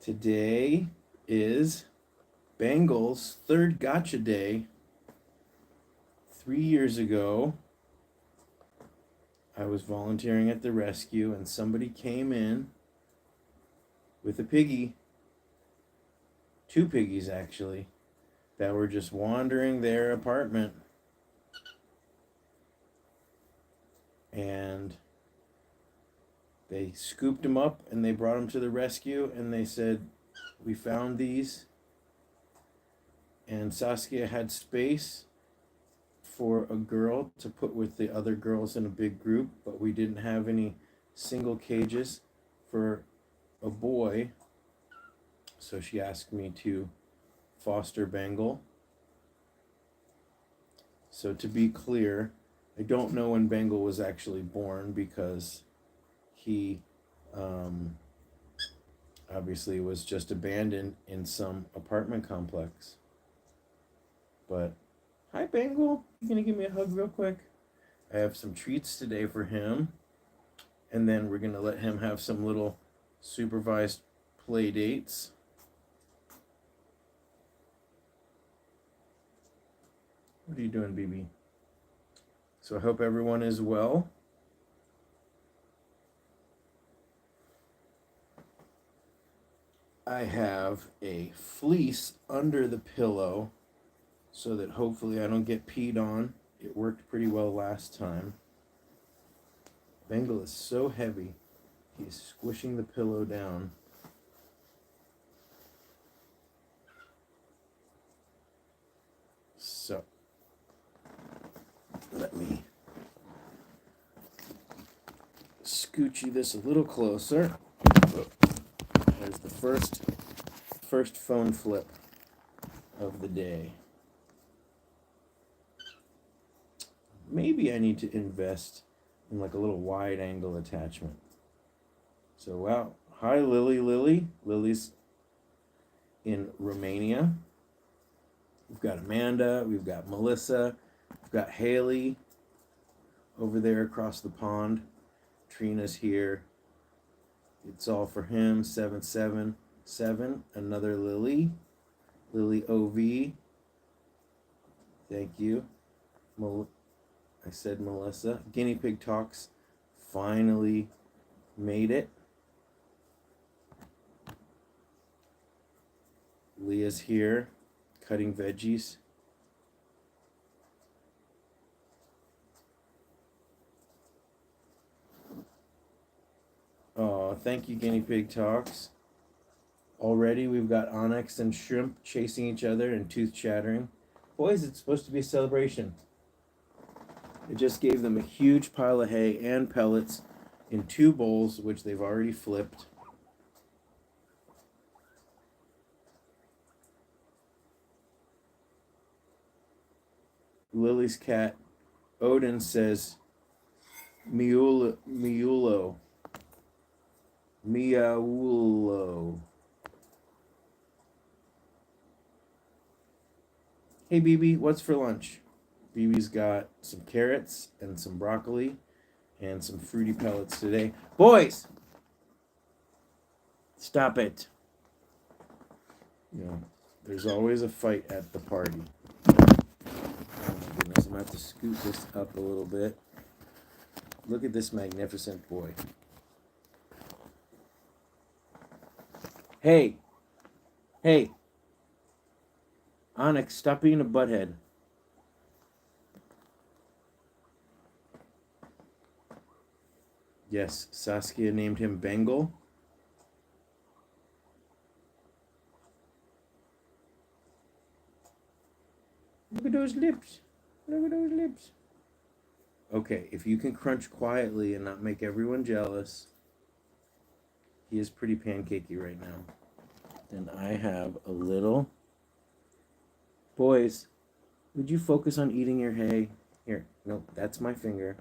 Today is Bangle's third gotcha day. 3 years ago, I was volunteering at the rescue and somebody came in with a piggy, two piggies actually, that were just wandering their apartment. And they scooped them up and they brought them to the rescue and they said, "We found these." And Saskia had space for a girl to put with the other girls in a big group, but we didn't have any single cages for a boy. So she asked me to foster Bangle. So to be clear, I don't know when Bangle was actually born because he obviously was just abandoned in some apartment complex. But hi, Bangle. You gonna give me a hug real quick? I have some treats today for him, and then we're gonna let him have some little supervised play dates. What are you doing, BB? So I hope everyone is well. I have a fleece under the pillow so that hopefully I don't get peed on. It worked pretty well last time. Bengal is so heavy, he's squishing the pillow down. So, let me scooch you this a little closer. There's the first phone flip of the day. Maybe I need to invest in like a little wide angle attachment. So, wow. Hi, Lily. Lily's in Romania. We've got Amanda. We've got Melissa. We've got Haley over there across the pond. Trina's here. It's all for him. 777. Another Lily. Lily OV. Thank you. I said Melissa. Guinea Pig Talks finally made it. Leah's here, cutting veggies. Oh, thank you, Guinea Pig Talks. Already we've got Onyx and Shrimp chasing each other and tooth chattering. Boys, it's supposed to be a celebration. I just gave them a huge pile of hay and pellets in 2 bowls, which they've already flipped. Lily's cat, Odin, says, Miulo. Meowulo. Hey, BB, what's for lunch? BB's got some carrots and some broccoli and some fruity pellets today. Boys! Stop it. You know, there's always a fight at the party. Oh my goodness, I'm going to have to scoot this up a little bit. Look at this magnificent boy. Hey! Onyx, stop being a butthead. Yes, Saskia named him Bangle. Look at those lips. Okay, if you can crunch quietly and not make everyone jealous, he is pretty pancakey right now. Then I have a little... Boys, would you focus on eating your hay? Here, no, that's my finger.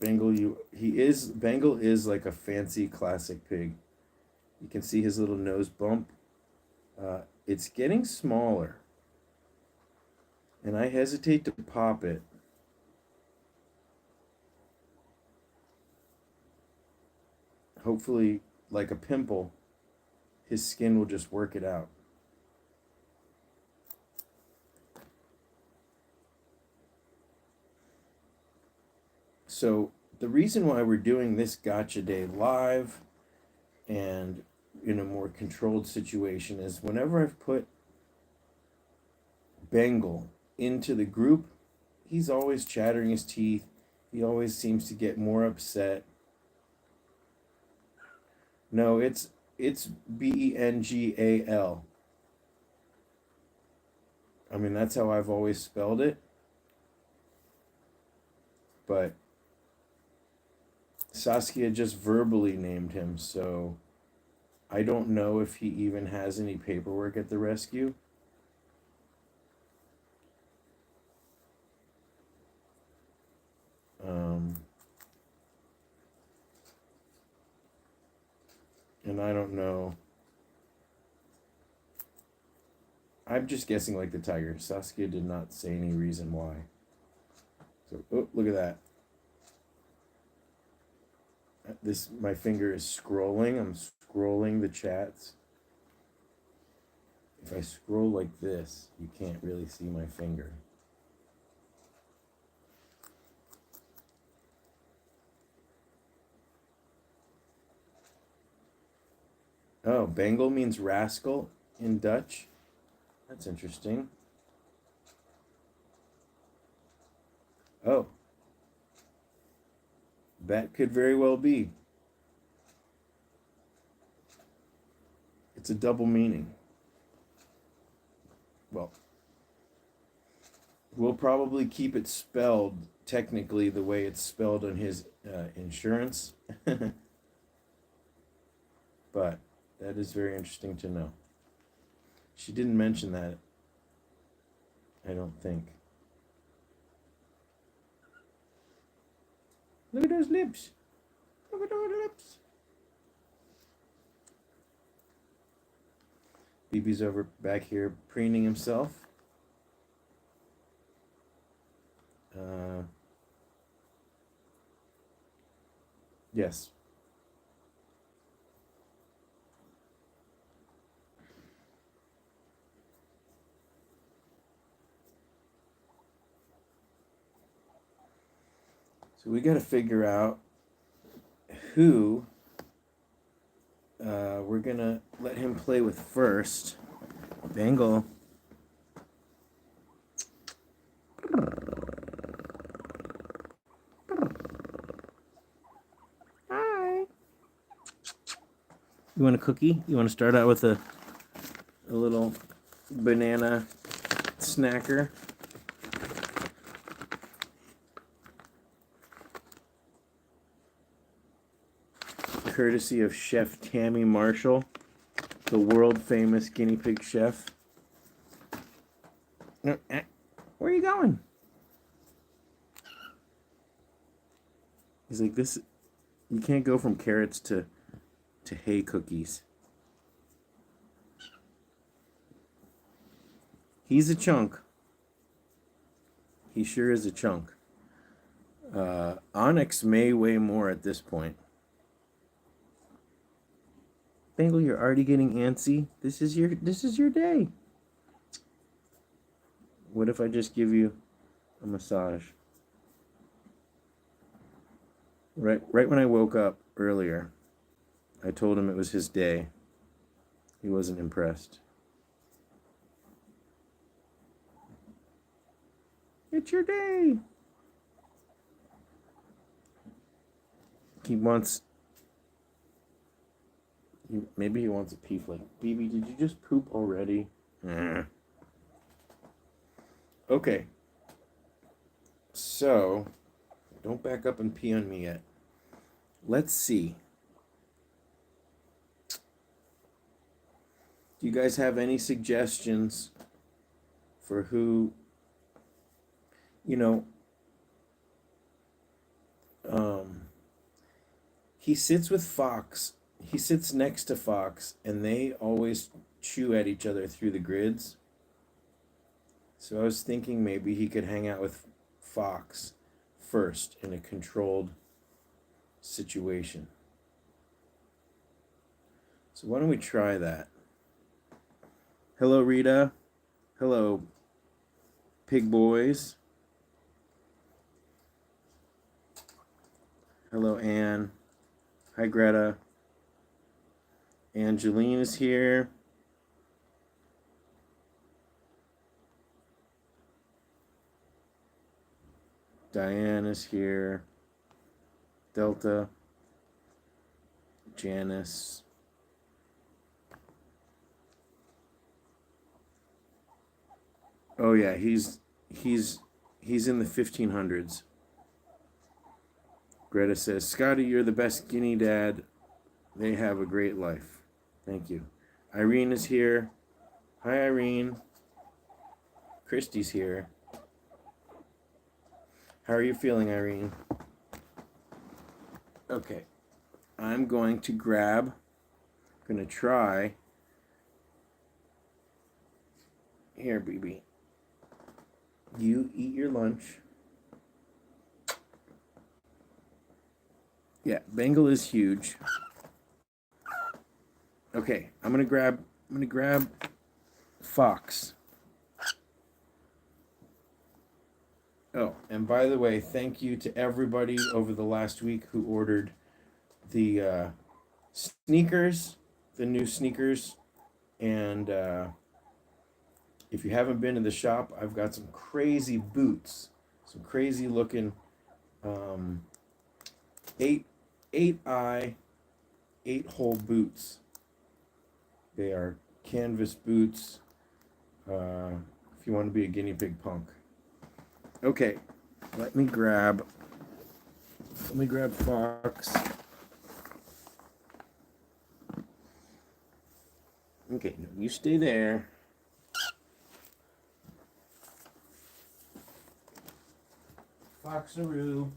Bangle is like a fancy classic pig. You can see his little nose bump. it's getting smaller. And I hesitate to pop it. Hopefully, like a pimple, his skin will just work it out. So the reason why we're doing this gotcha day live and in a more controlled situation is whenever I've put Bengal into the group, he's always chattering his teeth. He always seems to get more upset. No, it's Bengal. I mean, that's how I've always spelled it. But Saskia just verbally named him, so I don't know if he even has any paperwork at the rescue. And I don't know. I'm just guessing like the tiger. Saskia did not say any reason why. So, oh, look at that. My finger is scrolling. I'm scrolling the chats. If I scroll like this, you can't really see my finger. Oh, Bangle means rascal in Dutch. That's interesting. Oh, that could very well be. It's a double meaning. Well, we'll probably keep it spelled technically the way it's spelled on his insurance. But that is very interesting to know. She didn't mention that, I don't think. Look at those lips. Look at those lips. BB's over back here preening himself. Yes. So we got to figure out who we're going to let him play with first. Bangle. Hi. You want a cookie? You want to start out with a little banana snacker? Courtesy of Chef Tammy Marshall, the world famous guinea pig chef. Where are you going? He's like, this, you can't go from carrots to hay cookies. He's a chunk. He sure is a chunk. Onyx may weigh more at this point. Bangle, you're already getting antsy. This is your day. What if I just give you a massage? Right when I woke up earlier, I told him it was his day. He wasn't impressed. It's your day. He wants... Maybe he wants a pee flake. BB, did you just poop already? Okay. So, don't back up and pee on me yet. Let's see. Do you guys have any suggestions for who, he sits with Fox. He sits next to Fox, and they always chew at each other through the grids. So I was thinking maybe he could hang out with Fox first in a controlled situation. So why don't we try that? Hello, Rita. Hello, Pig Boys. Hello, Anne. Hi, Greta. Angeline is here. Diane is here. Delta. Janice. Oh yeah, he's in the 1500s. Greta says, Scotty, you're the best skinny dad. They have a great life. Thank you. Irene is here. Hi, Irene. Christy's here. How are you feeling, Irene? Okay. I'm going to try. Here, BB. You eat your lunch. Yeah, Bengal is huge. Okay, I'm gonna grab Fox. Oh, and by the way, thank you to everybody over the last week who ordered the sneakers, the new sneakers, and if you haven't been to the shop, I've got some crazy boots, some crazy looking 8-eye, 8-hole boots. They are canvas boots. If you want to be a guinea pig punk. Okay, let me grab Fox. Okay, no, you stay there. Foxaroo.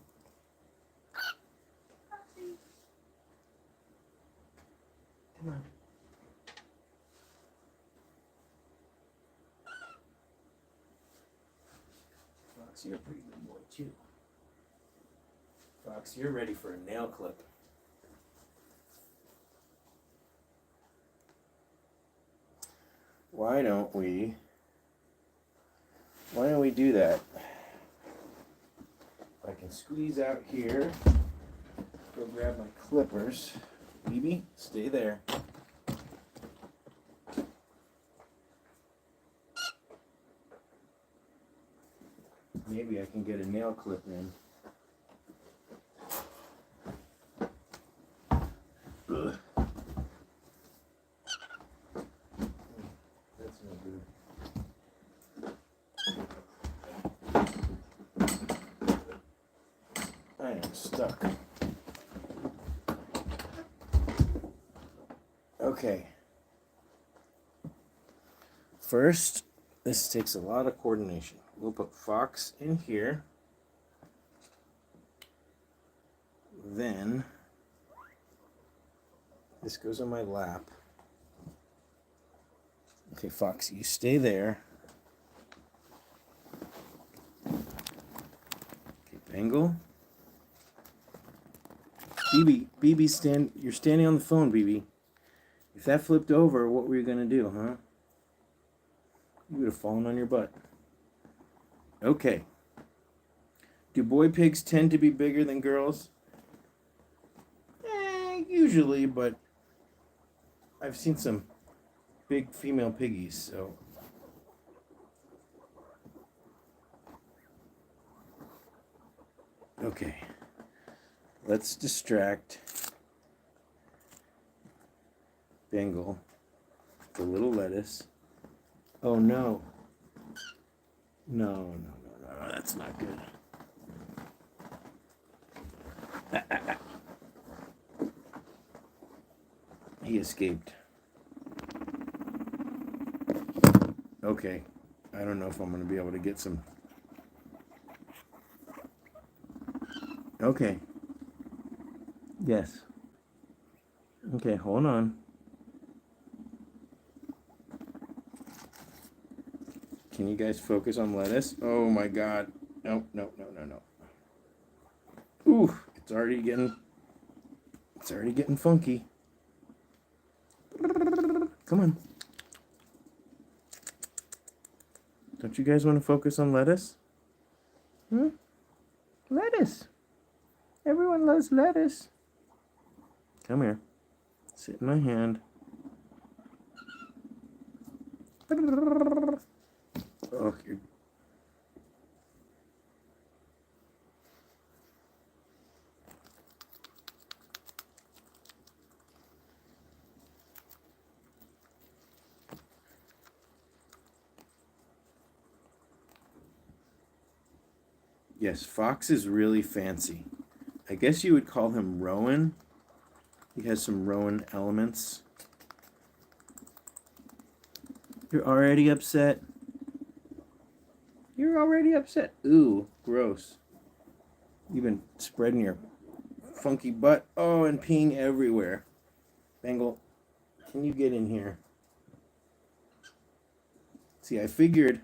Come on. Fox, you're a pretty good boy too. Fox, you're ready for a nail clip. Why don't we do that? I can squeeze out here, go grab my clippers. Phoebe, stay there. Maybe I can get a nail clip in. Ugh. That's no good. I am stuck. Okay. First, this takes a lot of coordination. We'll put Fox in here. Then, this goes on my lap. Okay, Fox, you stay there. Okay, Bangle. BB, you're standing on the phone, BB. If that flipped over, what were you going to do, huh? You would have fallen on your butt. Okay. Do boy pigs tend to be bigger than girls? Usually, but I've seen some big female piggies, so. Okay. Let's distract Bengal, the little lettuce. Oh no. No, that's not good. He escaped. Okay, I don't know if I'm going to be able to get some. Okay. Yes. Okay, hold on. Can you guys focus on lettuce? Oh my God. No, no, no, no, no. Ooh, it's already getting funky. Come on. Don't you guys want to focus on lettuce? Hmm? Lettuce. Everyone loves lettuce. Come here. Sit in my hand. Oh, you're... Yes, Fox is really fancy. I guess you would call him Rowan. He has some Rowan elements. You're already upset. You're already upset. Ooh, gross. You've been spreading your funky butt. Oh, and peeing everywhere. Bangle, can you get in here? See, I figured.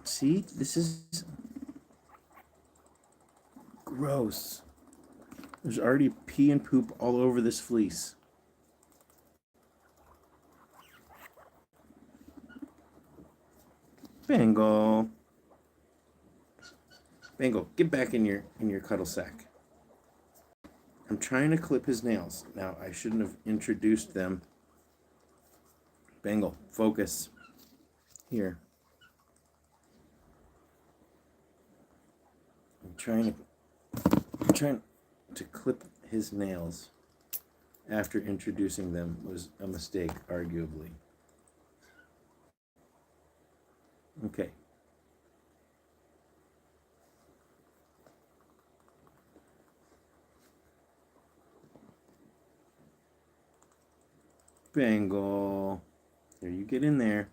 See, this is gross. There's already pee and poop all over this fleece. Bangle. Bangle, get back in your cuddle sack. I'm trying to clip his nails. Now, I shouldn't have introduced them. Bangle, focus. Here. I'm trying to clip his nails after introducing them was a mistake, arguably. Okay. Bangle. There, you get in there.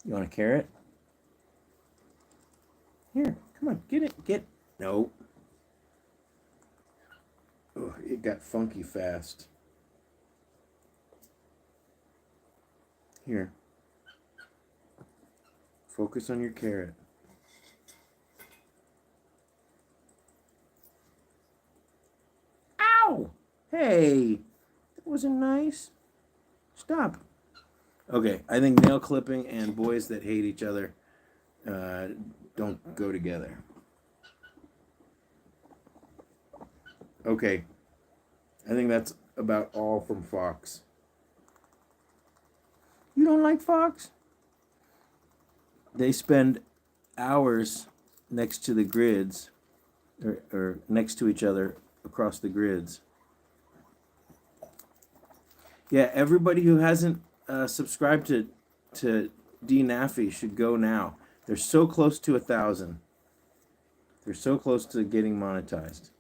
You want a carrot? Here, come on, get it, get. No. Oh, it got funky fast. Here. Focus on your carrot. Ow! Hey, that wasn't nice. Stop. Okay, I think nail clipping and boys that hate each other don't go together. Okay, I think that's about all from Fox. You don't like Fox? They spend hours next to the grids, or next to each other across the grids. Yeah, everybody who hasn't subscribed to DNAFI should go now. They're so close to 1,000. They're so close to getting monetized.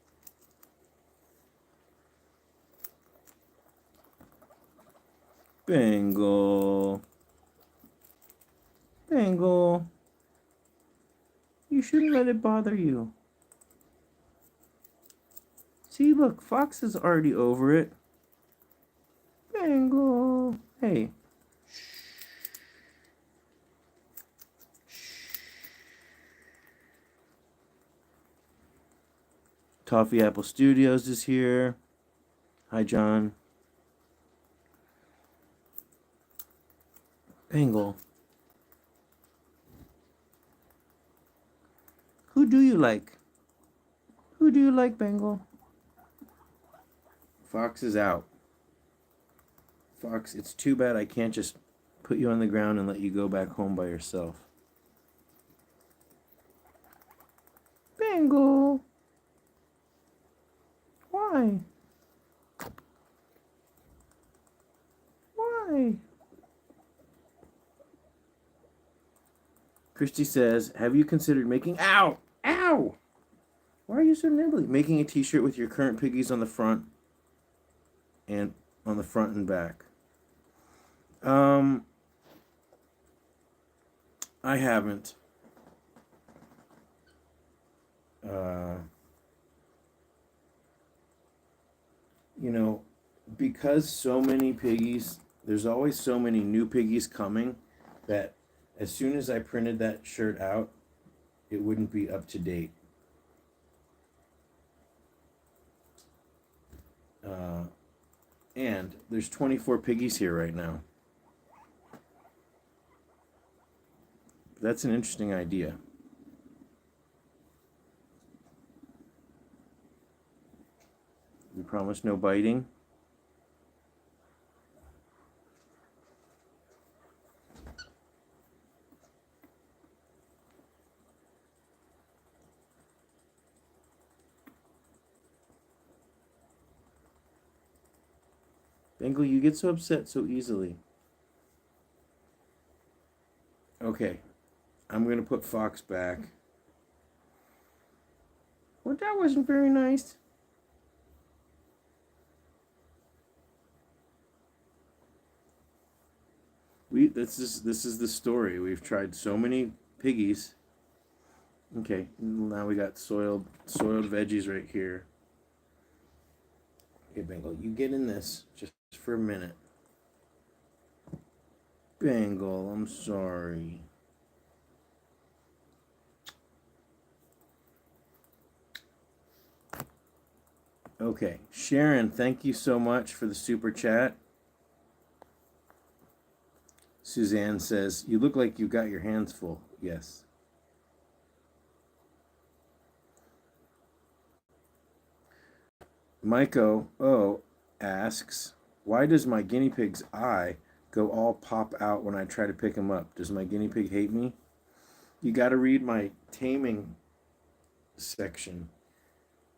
Bangle. Bangle. You shouldn't let it bother you. See, look, Fox is already over it. Bangle. Hey. Toffee Apple Studios is here. Hi, John. Bangle. Who do you like? Who do you like, Bangle? Fox is out. Fox, it's too bad I can't just put you on the ground and let you go back home by yourself. Bangle. Why? Why? Christy says, have you considered making... Ow! Ow! Why are you so nibbly? Making a t-shirt with your current piggies on the front and on the front and back. I haven't. You know, because so many piggies, there's always so many new piggies coming that as soon as I printed that shirt out, it wouldn't be up to date. And there's 24 piggies here right now. That's an interesting idea. We promise no biting. Bengal, you get so upset so easily. Okay, I'm going to put Fox back. Well, that wasn't very nice. This is the story. We've tried so many piggies. Okay, now we got soiled veggies right here. Okay, Bengal, you get in this just for a minute. Bengal, I'm sorry. Okay, Sharon, thank you so much for the super chat. Suzanne says, you look like you got your hands full. Yes. Maiko O asks, why does my guinea pig's eye go all pop out when I try to pick him up? Does my guinea pig hate me? You got to read my taming section.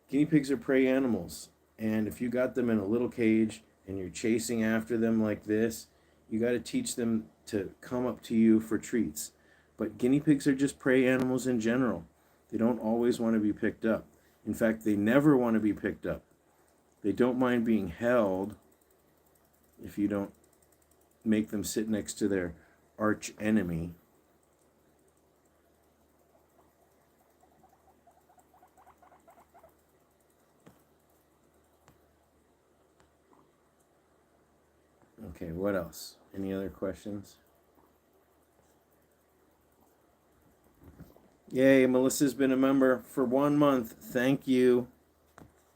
Guinea pigs are prey animals, and if you got them in a little cage and you're chasing after them like this, you got to teach them to come up to you for treats. But guinea pigs are just prey animals in general. They don't always want to be picked up. In fact, they never want to be picked up. They don't mind being held if you don't make them sit next to their arch enemy. Okay, what else? Any other questions? Yay, Melissa's been a member for 1 month. Thank you.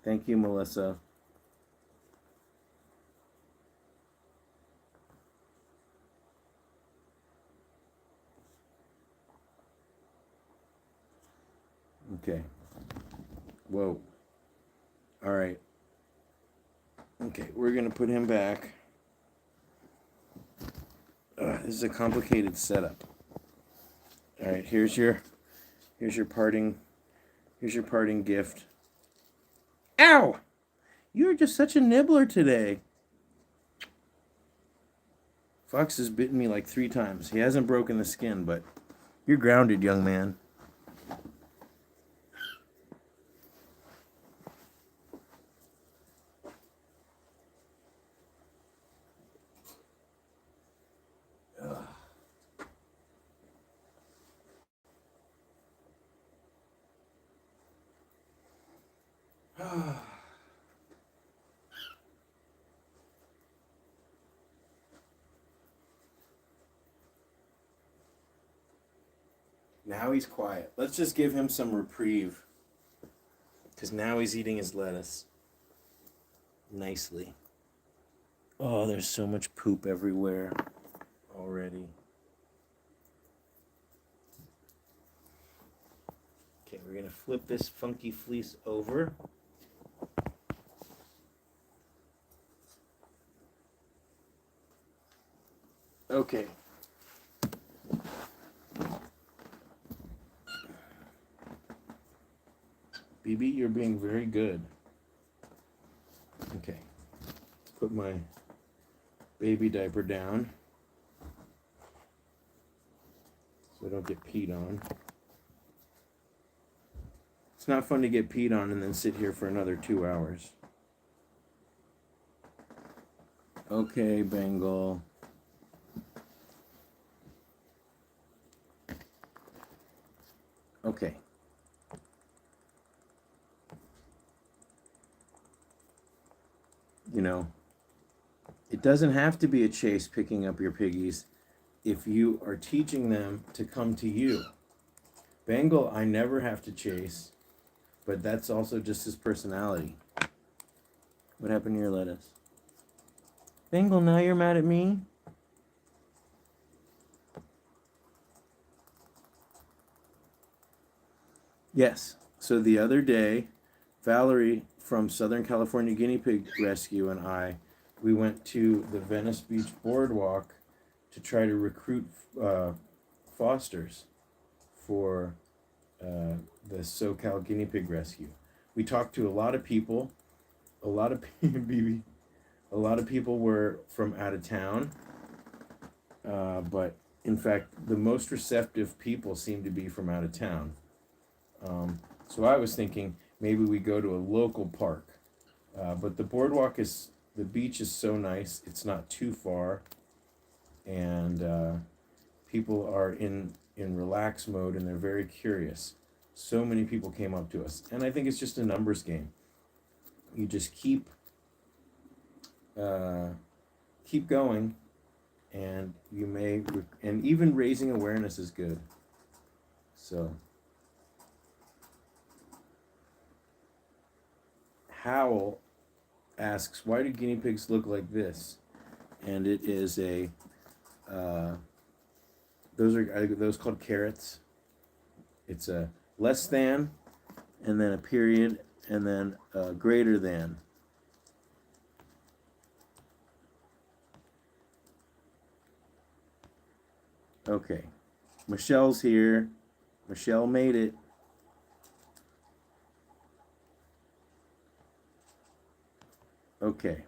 Thank you, Melissa. Okay. Whoa. All right. Okay, we're going to put him back. This is a complicated setup. All right, here's your parting gift. Ow! You're just such a nibbler today. Fox has bitten me like 3 times. He hasn't broken the skin, but you're grounded, young man. Now he's quiet. Let's just give him some reprieve. Because now he's eating his lettuce. Nicely. Oh, there's so much poop everywhere already. Okay, we're going to flip this funky fleece over. Okay. BB, you're being very good. Okay. Let's put my baby diaper down so I don't get peed on. It's not fun to get peed on and then sit here for another 2 hours. Okay, Bengal. Okay. You know, It doesn't have to be a chase picking up your piggies if you are teaching them to come to you. Bengal, I never have to chase, but that's also just his personality. What happened to your lettuce? Bengal, now you're mad at me? Yes. So the other day, Valerie from Southern California Guinea Pig Rescue and we went to the Venice Beach Boardwalk to try to recruit fosters for the SoCal Guinea Pig Rescue. We talked to a lot of people. A lot of a lot of people were from out of town, but in fact, the most receptive people seemed to be from out of town. So I was thinking maybe we go to a local park, but the beach is so nice. It's not too far, and people are in relax mode and they're very curious. So many people came up to us, and I think it's just a numbers game. You just keep going, and and even raising awareness is good. So Howell asks, why do guinea pigs look like this? And it is those are those called carrots. It's a less than, and then a period, and then greater than. Okay, Michelle's here. Michelle made it. Okay.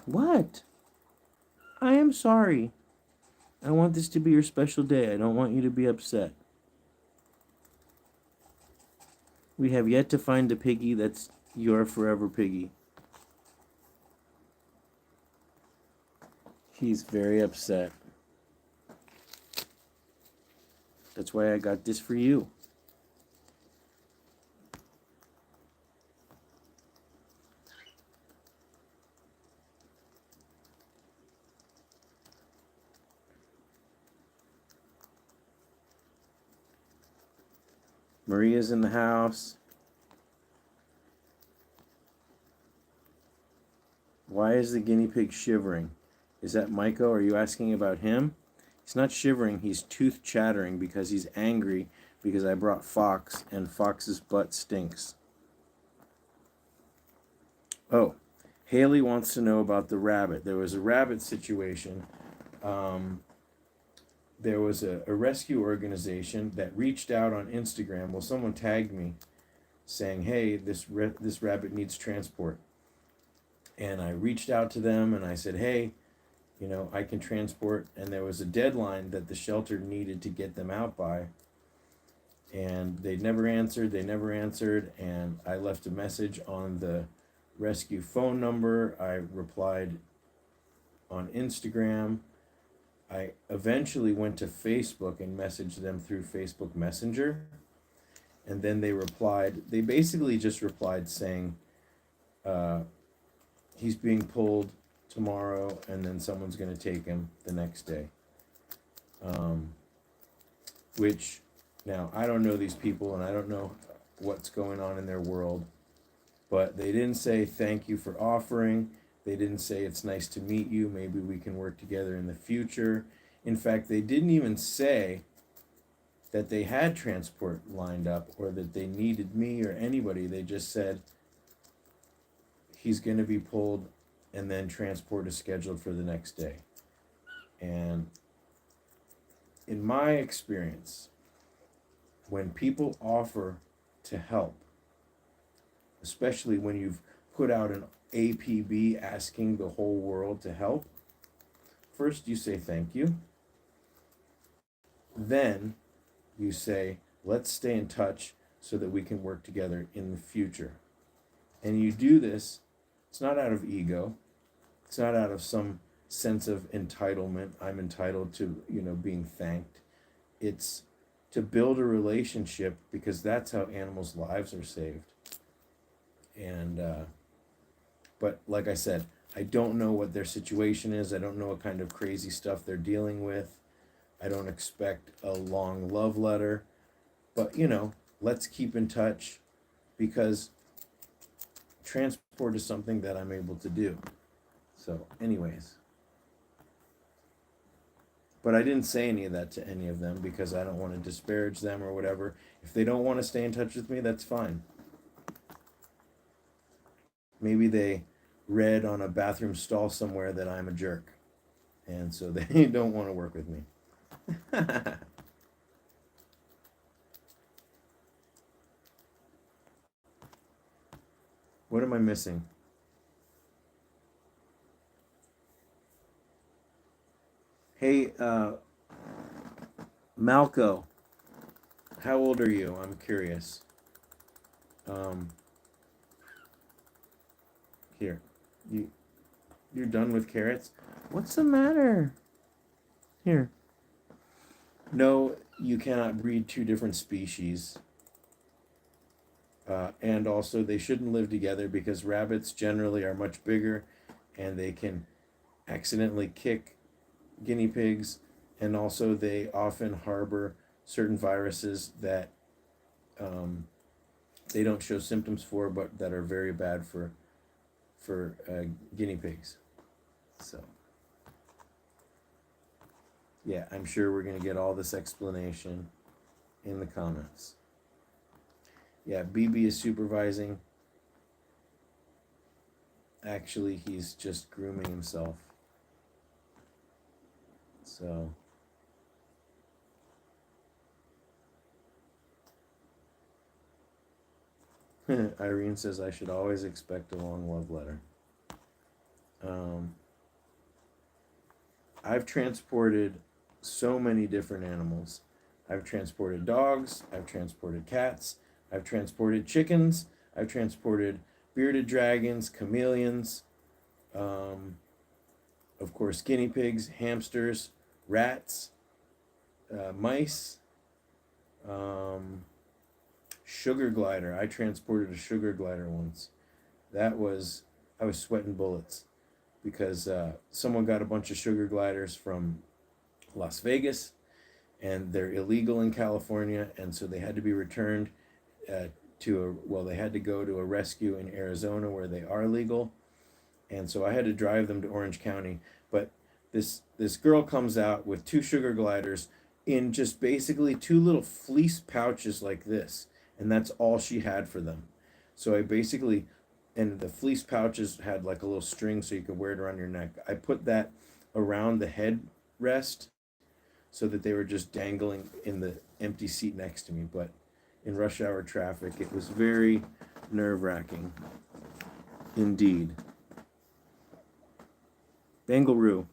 What? I am sorry. I want this to be your special day. I don't want you to be upset. We have yet to find a piggy that's your forever piggy. He's very upset. That's why I got this for you. Maria's in the house. Why is the guinea pig shivering? Is that Maiko? Are you asking about him? He's not shivering. He's tooth chattering because he's angry because I brought Fox and Fox's butt stinks. Oh, Haley wants to know about the rabbit. There was a rabbit situation. There was a rescue organization that reached out on Instagram. Well, someone tagged me saying, hey, this rabbit needs transport. And I reached out to them and I said, hey, I can transport. And there was a deadline that the shelter needed to get them out by. And they never answered. And I left a message on the rescue phone number. I replied on Instagram. I eventually went to Facebook and messaged them through Facebook Messenger. And then they replied. They basically just replied saying, he's being pulled tomorrow, and then someone's going to take him the next day. Which, now, I don't know these people, and I don't know what's going on in their world. But they didn't say thank you for offering. They didn't say it's nice to meet you. Maybe we can work together in the future. In fact, they didn't even say that they had transport lined up or that they needed me or anybody. They just said he's going to be pulled and then transport is scheduled for the next day. And in my experience, when people offer to help, especially when you've put out an APB asking the whole world to help, first you say thank you. Then you say, let's stay in touch so that we can work together in the future. And you do this, it's not out of ego. It's not out of some sense of entitlement. I'm entitled to, being thanked. It's to build a relationship, because that's how animals' lives are saved. And but like I said, I don't know what their situation is. I don't know what kind of crazy stuff they're dealing with. I don't expect a long love letter, but let's keep in touch, because transport is something that I'm able to do. So, anyways. But I didn't say any of that to any of them because I don't want to disparage them or whatever. If they don't want to stay in touch with me, that's fine. Maybe they read on a bathroom stall somewhere that I'm a jerk, and so they don't want to work with me. What am I missing? Hey, Malco, how old are you? I'm curious. Um, Here, you're done with carrots? What's the matter? Here. No, you cannot breed two different species. And also, they shouldn't live together because rabbits generally are much bigger and they can accidentally kick guinea pigs. And also, they often harbor certain viruses that they don't show symptoms for, but that are very bad for guinea pigs. So, yeah, I'm sure we're going to get all this explanation in the comments. Yeah, BB is supervising. Actually, he's just grooming himself. So, Irene says I should always expect a long love letter. I've transported so many different animals. I've transported dogs, I've transported cats, I've transported chickens, I've transported bearded dragons, chameleons, of course, guinea pigs, hamsters, rats, mice, sugar glider. I transported a sugar glider once. I was sweating bullets because someone got a bunch of sugar gliders from Las Vegas, and they're illegal in California, and so they had to be returned they had to go to a rescue in Arizona where they are legal, and so I had to drive them to Orange County. But this girl comes out with two sugar gliders in just basically two little fleece pouches like this, and that's all she had for them. So and the fleece pouches had like a little string so you could wear it around your neck. I put that around the headrest so that they were just dangling in the empty seat next to me. But in rush hour traffic, it was very nerve-wracking indeed. Bangle.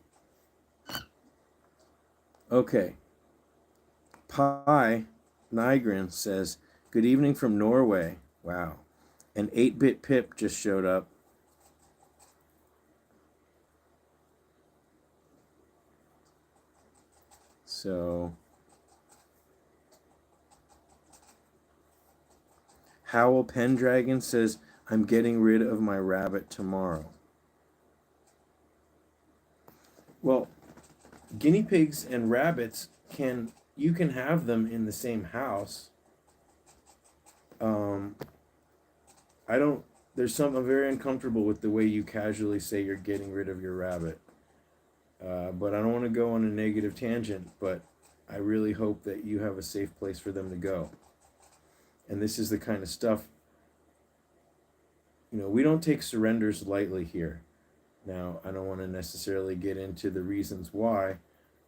Okay. Pi Nygren says, good evening from Norway. Wow. An 8-bit Pip just showed up. So, Howl Pendragon says, I'm getting rid of my rabbit tomorrow. Well, guinea pigs and rabbits you can have them in the same house. I'm very uncomfortable with the way you casually say you're getting rid of your rabbit. But I don't want to go on a negative tangent, but I really hope that you have a safe place for them to go. And this is the kind of stuff, we don't take surrenders lightly here. Now, I don't want to necessarily get into the reasons why,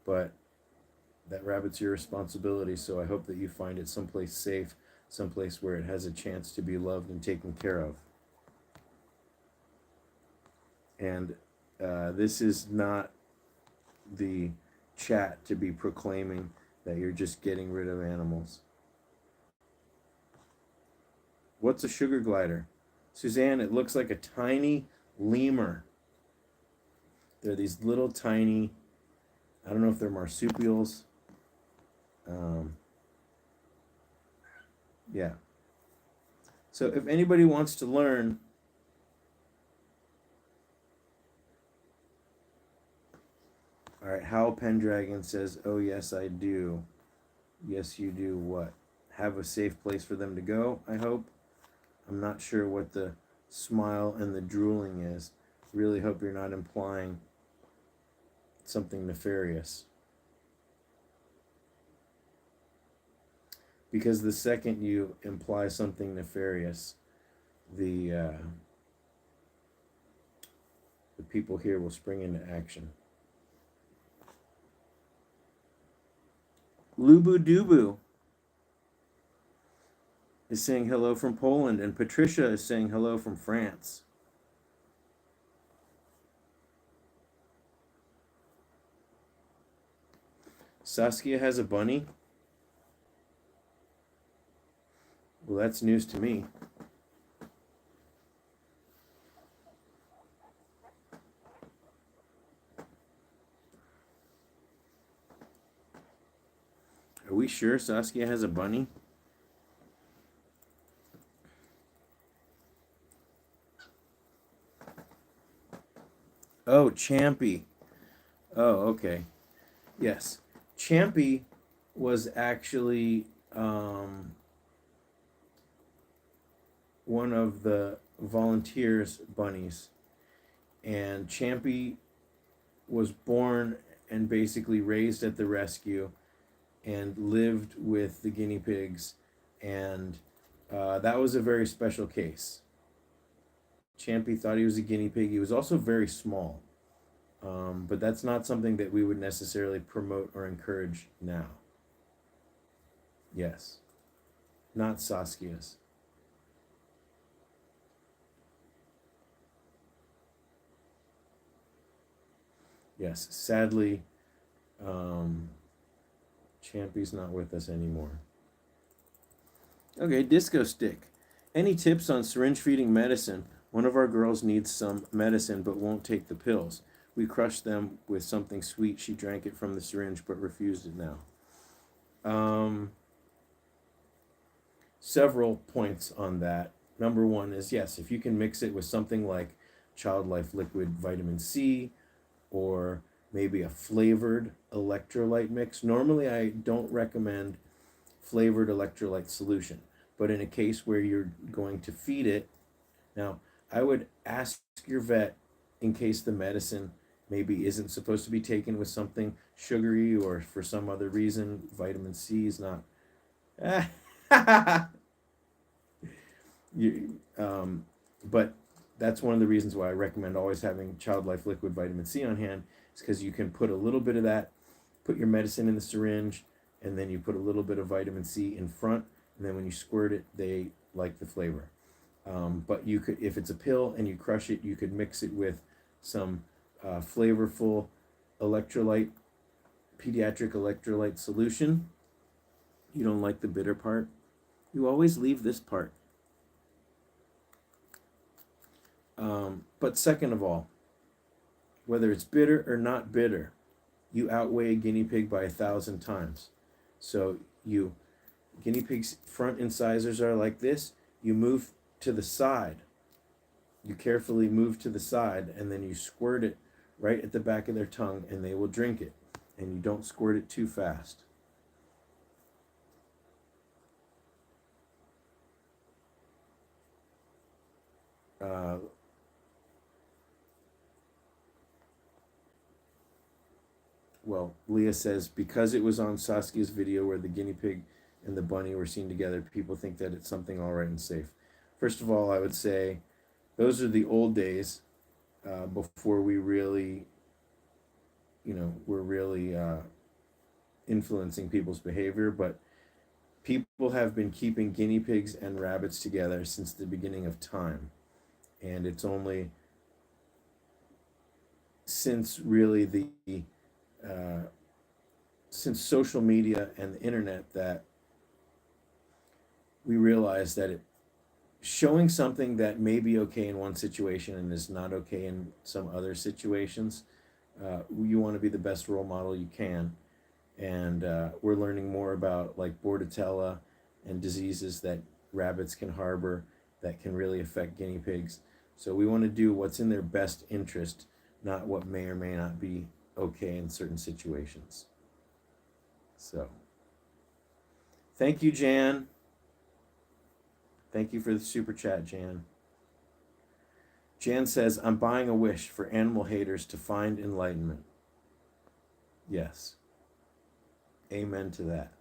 but that rabbit's your responsibility, so I hope that you find it someplace safe, someplace where it has a chance to be loved and taken care of. And this is not the chat to be proclaiming that you're just getting rid of animals. What's a sugar glider? Suzanne, it looks like a tiny lemur. They're these little tiny, I don't know if they're marsupials. Yeah. So if anybody wants to learn, all right, Hal Pendragon says, "Oh yes, I do. Yes, you do. What? Have a safe place for them to go. I hope. I'm not sure what the smile and the drooling is. Really hope you're not implying something nefarious. Because the second you imply something nefarious, the the people here will spring into action." Lubu Dubu is saying hello from Poland, and Patricia is saying hello from France. Saskia has a bunny. Well, that's news to me. Are we sure Saskia has a bunny? Oh, Champy. Oh, okay. Yes. Champy was actually one of the volunteers' bunnies. And Champy was born and basically raised at the rescue and lived with the guinea pigs. And that was a very special case. Champy thought he was a guinea pig. He was also very small. But that's not something that we would necessarily promote or encourage now. Yes. Not Saskia's. Yes. Sadly, Champy's not with us anymore. Okay, Disco Stick. Any tips on syringe feeding medicine? One of our girls needs some medicine but won't take the pills. We crushed them with something sweet. She drank it from the syringe but refused it now. Several points on that. Number one is yes, if you can mix it with something like Child Life Liquid Vitamin C or maybe a flavored electrolyte mix. Normally, I don't recommend flavored electrolyte solution, but in a case where you're going to feed it, now I would ask your vet in case the medicine maybe isn't supposed to be taken with something sugary or for some other reason vitamin C is not. But that's one of the reasons why I recommend always having Child Life Liquid Vitamin C on hand, is because you can put a little bit of that, put your medicine in the syringe, and then you put a little bit of vitamin C in front, and then when you squirt it, they like the flavor. But you could, if it's a pill and you crush it, you could mix it with some flavorful electrolyte, pediatric electrolyte solution. You don't like the bitter part? You always leave this part. But second of all, whether it's bitter or not bitter, you outweigh a guinea pig by 1,000 times. So you, guinea pigs' front incisors are like this. You move to the side. You carefully move to the side, and then you squirt it right at the back of their tongue, and they will drink it. And you don't squirt it too fast. Well, Leah says, because it was on Saskia's video where the guinea pig and the bunny were seen together, people think that it's something all right and safe. First of all, I would say those are the old days before we really, were really influencing people's behavior. But people have been keeping guinea pigs and rabbits together since the beginning of time. And it's only since really uh, since social media and the internet that we realize that showing something that may be okay in one situation and is not okay in some other situations, you want to be the best role model you can. And we're learning more about like Bordetella and diseases that rabbits can harbor that can really affect guinea pigs. So we want to do what's in their best interest, not what may or may not be okay in certain situations. So, thank you, Jan. Thank you for the super chat, Jan. Jan says, I'm buying a wish for animal haters to find enlightenment. Yes. Amen to that.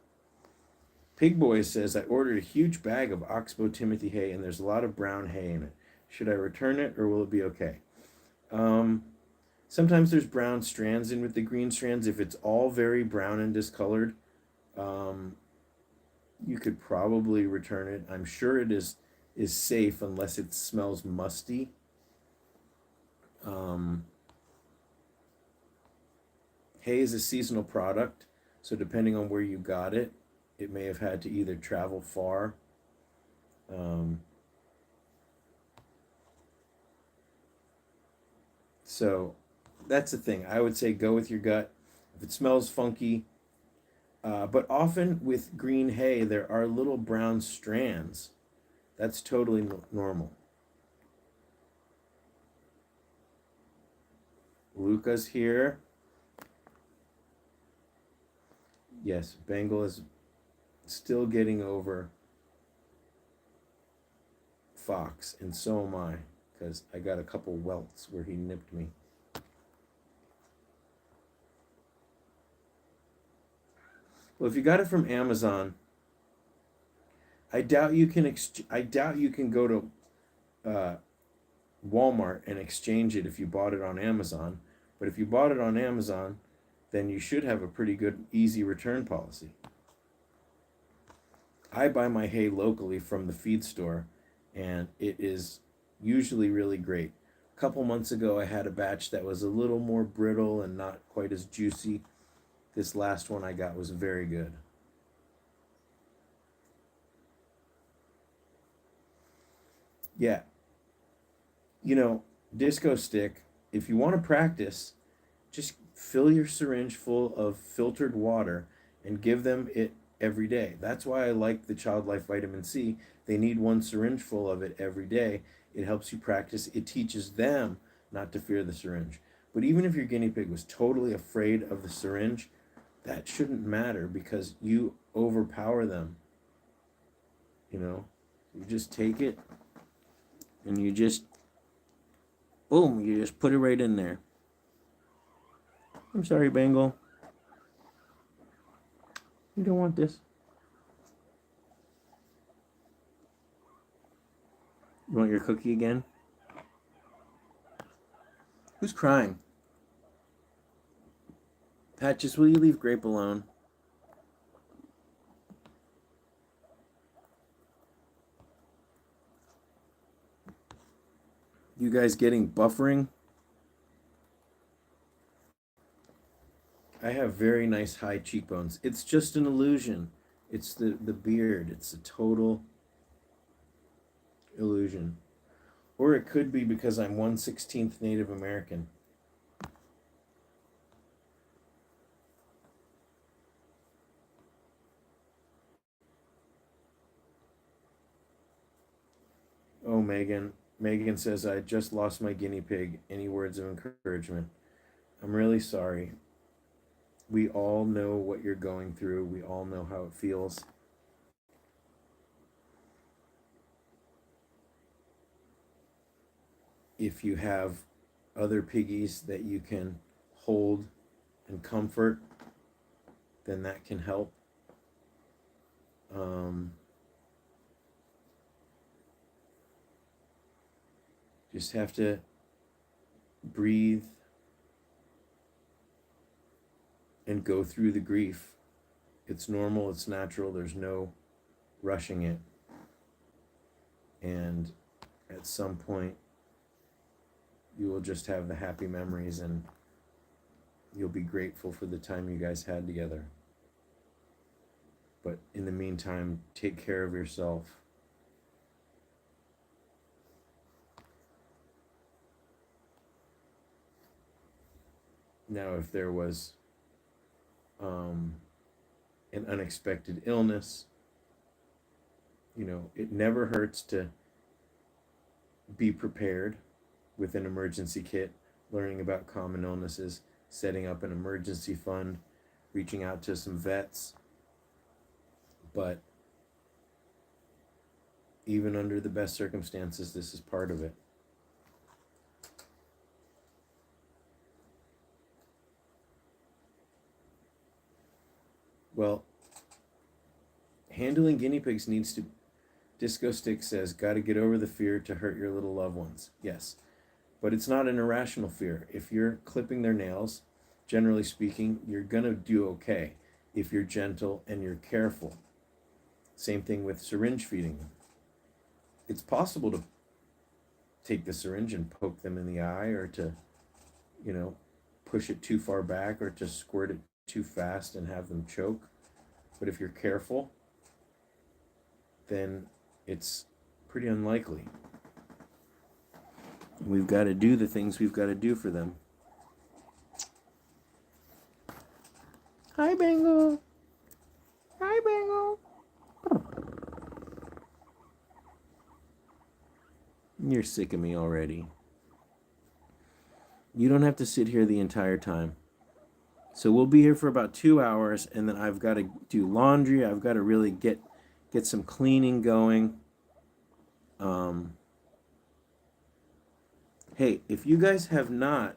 Pig Boy says, I ordered a huge bag of Oxbow Timothy hay and there's a lot of brown hay in it. Should I return it or will it be okay? Sometimes there's brown strands in with the green strands. If it's all very brown and discolored, you could probably return it. I'm sure it is safe unless it smells musty. Hay is a seasonal product, so depending on where you got it, it may have had to either travel far. So that's the thing. I would say go with your gut. If it smells funky, but often with green hay, there are little brown strands. That's totally normal. Luca's here. Yes, Bangle is still getting over Fox, and so am I, because I got a couple welts where he nipped me. Well, if you got it from Amazon, I doubt you can go to Walmart and exchange it if you bought it on Amazon. But if you bought it on Amazon, then you should have a pretty good, easy return policy. I buy my hay locally from the feed store, and it is usually really great. A couple months ago, I had a batch that was a little more brittle and not quite as juicy. This last one I got was very good. Yeah. You know, disco stick, if you want to practice, just fill your syringe full of filtered water and give them it every day. That's why I like the Child Life Vitamin C. They need one syringe full of it every day. It helps you practice. It teaches them not to fear the syringe. But even if your guinea pig was totally afraid of the syringe, that shouldn't matter because you overpower them. You know, you just take it and you just, boom, you just put it right in there. I'm sorry, Bangle. You don't want this. You want your cookie again? Who's crying? Patches, will you leave Grape alone? You guys getting buffering? I have very nice high cheekbones. It's just an illusion. It's the beard. It's a total illusion. Or it could be because I'm 1/16 Native American. Oh, Megan. Megan says, I just lost my guinea pig. Any words of encouragement? I'm really sorry. We all know what you're going through. We all know how it feels. If you have other piggies that you can hold and comfort, then that can help. Just have to breathe and go through the grief. It's normal, it's natural, there's no rushing it. And at some point, you will just have the happy memories and you'll be grateful for the time you guys had together. But in the meantime, take care of yourself. Now, if there was an unexpected illness it never hurts to be prepared with an emergency kit, learning about common illnesses, setting up an emergency fund, reaching out to some vets. But even under the best circumstances, this is part of it. Well, handling guinea pigs needs to. Disco Stick says, got to get over the fear to hurt your little loved ones. Yes, but it's not an irrational fear. If you're clipping their nails, generally speaking, you're going to do okay if you're gentle and you're careful. Same thing with syringe feeding them. It's possible to take the syringe and poke them in the eye, or to, push it too far back, or to squirt it too fast and have them choke. But if you're careful, then it's pretty unlikely. We've got to do the things we've got to do for them. Hi, Bangle. Hi, Bangle. You're sick of me already. You don't have to sit here the entire time. So we'll be here for about 2 hours, and then I've got to do laundry. I've got to really get some cleaning going. Hey, if you guys have not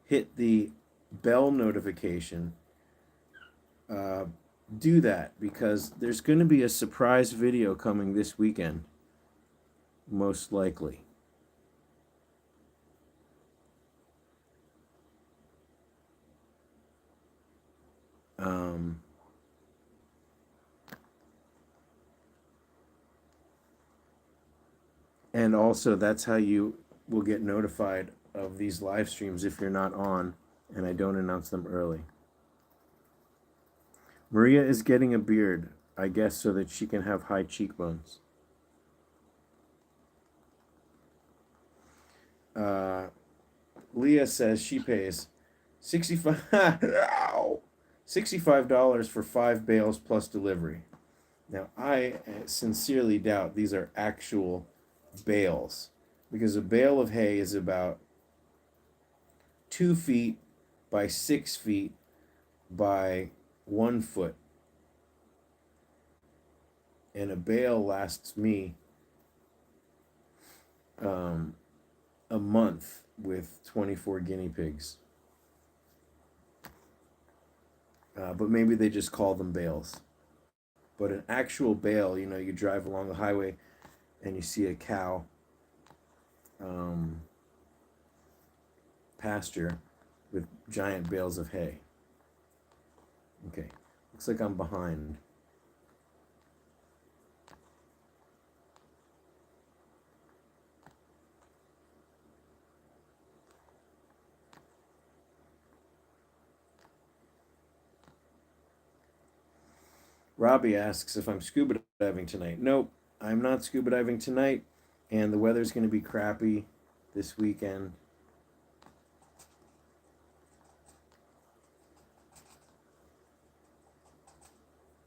hit the bell notification, do that, because there's going to be a surprise video coming this weekend, most likely. And also, that's how you will get notified of these live streams if you're not on and I don't announce them early. Maria is getting a beard, I guess, so that she can have high cheekbones. Leah says she pays $65 for 5 bales plus delivery. Now, I sincerely doubt these are actual bales, because a bale of hay is about 2 feet by 6 feet by 1 foot. And a bale lasts me a month with 24 guinea pigs. But maybe they just call them bales. But an actual bale, you drive along the highway and you see a cow pasture with giant bales of hay. Okay, looks like I'm behind. Robbie asks if I'm scuba diving tonight. Nope, I'm not scuba diving tonight, and the weather's going to be crappy this weekend.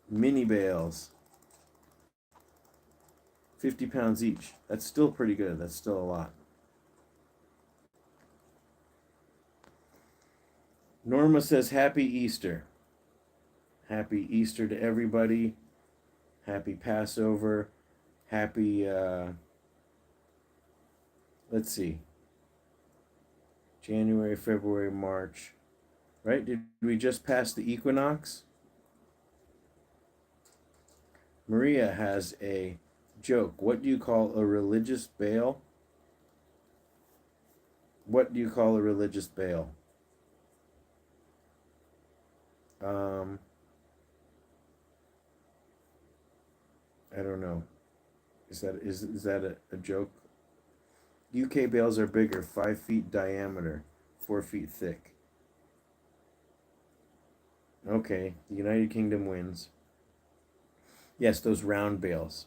Mini bales, 50 pounds each. That's still pretty good. That's still a lot. Norma says, Happy Easter. Happy Easter to everybody. Happy Passover. Happy, let's see, January, February, March. Right? Did we just pass the equinox? Maria has a joke. What do you call a religious bale? What do you call a religious bale? I don't know. Is that a joke? UK bales are bigger, 5 feet diameter, 4 feet thick. Okay, the United Kingdom wins. Yes, those round bales.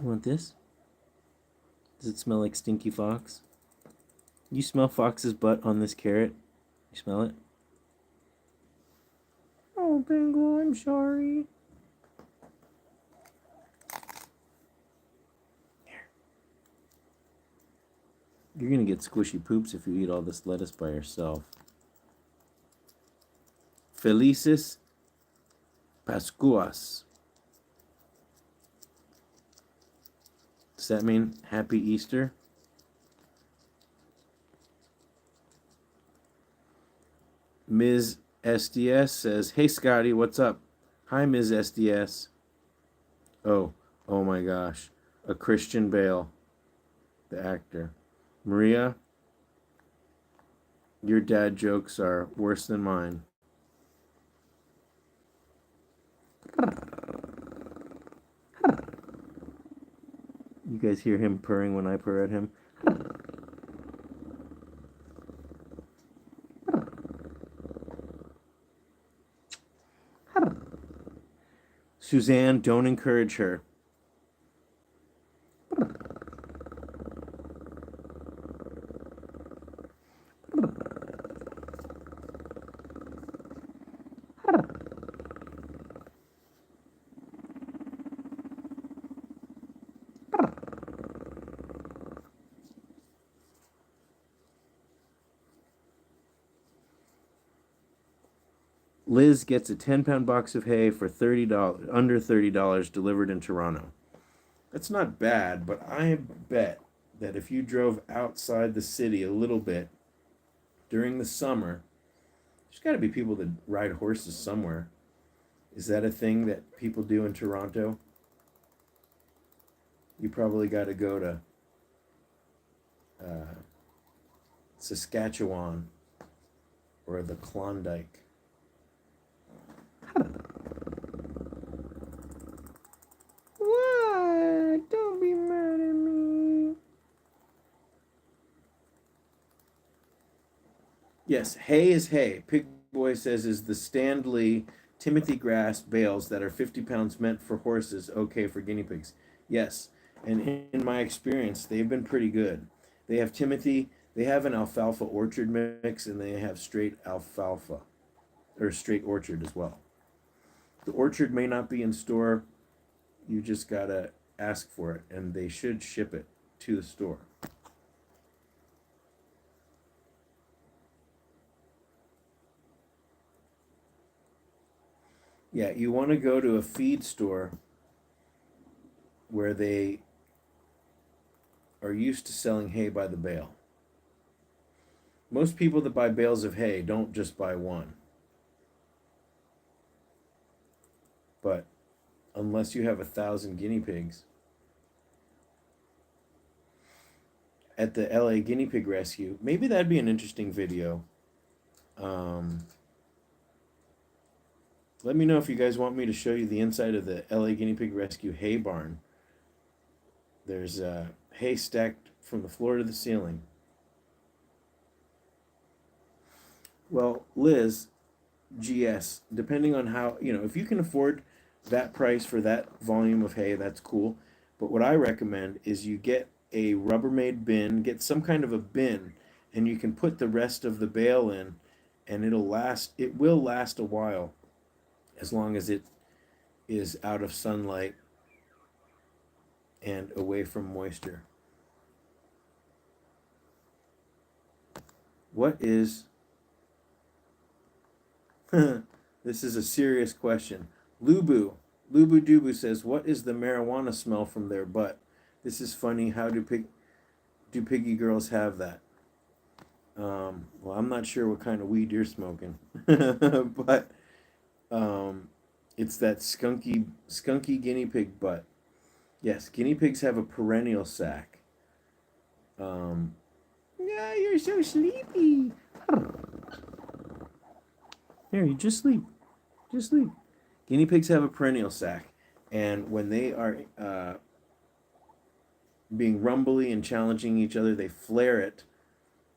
You want this? Does it smell like stinky fox? You smell fox's butt on this carrot? You smell it? Oh, Bengal, I'm sorry. You're gonna get squishy poops if you eat all this lettuce by yourself. Felices Pascuas. Does that mean Happy Easter? Ms. SDS says, "Hey Scotty, what's up?" Hi, Ms. SDS. Oh my gosh. A Christian Bale, the actor. Maria, your dad jokes are worse than mine. You guys hear him purring when I purr at him? Suzanne, don't encourage her. Liz gets a 10-pound box of hay for $30, under $30, delivered in Toronto. That's not bad, but I bet that if you drove outside the city a little bit during the summer, there's got to be people that ride horses somewhere. Is that a thing that people do in Toronto? You probably got to go to Saskatchewan or the Klondike. What? Don't be mad at me. Yes, hay is hay. Pig Boy says is the Stanley Timothy grass bales that are 50 pounds meant for horses okay for guinea pigs. Yes, and in my experience, they've been pretty good. They have Timothy, they have an alfalfa orchard mix, and they have straight alfalfa, or straight orchard as well. The orchard may not be in store. You just gotta ask for it, and they should ship it to the store. Yeah, you want to go to a feed store where they are used to selling hay by the bale. Most people that buy bales of hay don't just buy one. But unless you have 1,000 guinea pigs, at the LA Guinea Pig Rescue, maybe that'd be an interesting video. Let me know if you guys want me to show you the inside of the LA Guinea Pig Rescue hay barn. There's hay stacked from the floor to the ceiling. Well, Liz, GS, depending on how, if you can afford that price for that volume of hay, that's cool. But what I recommend is you get a Rubbermaid bin, get some kind of a bin, and you can put the rest of the bale in, and it will last a while, as long as it is out of sunlight and away from moisture. What is this is a serious question. Lubu Dubu says, "What is the marijuana smell from their butt?" This is funny. How do piggy girls have that? Well, I'm not sure what kind of weed you're smoking, but it's that skunky guinea pig butt. Yes, guinea pigs have a perennial sac. Yeah, you're so sleepy. Here, you just sleep. Just sleep. Guinea pigs have a perennial sac, and when they are being rumbly and challenging each other, they flare it.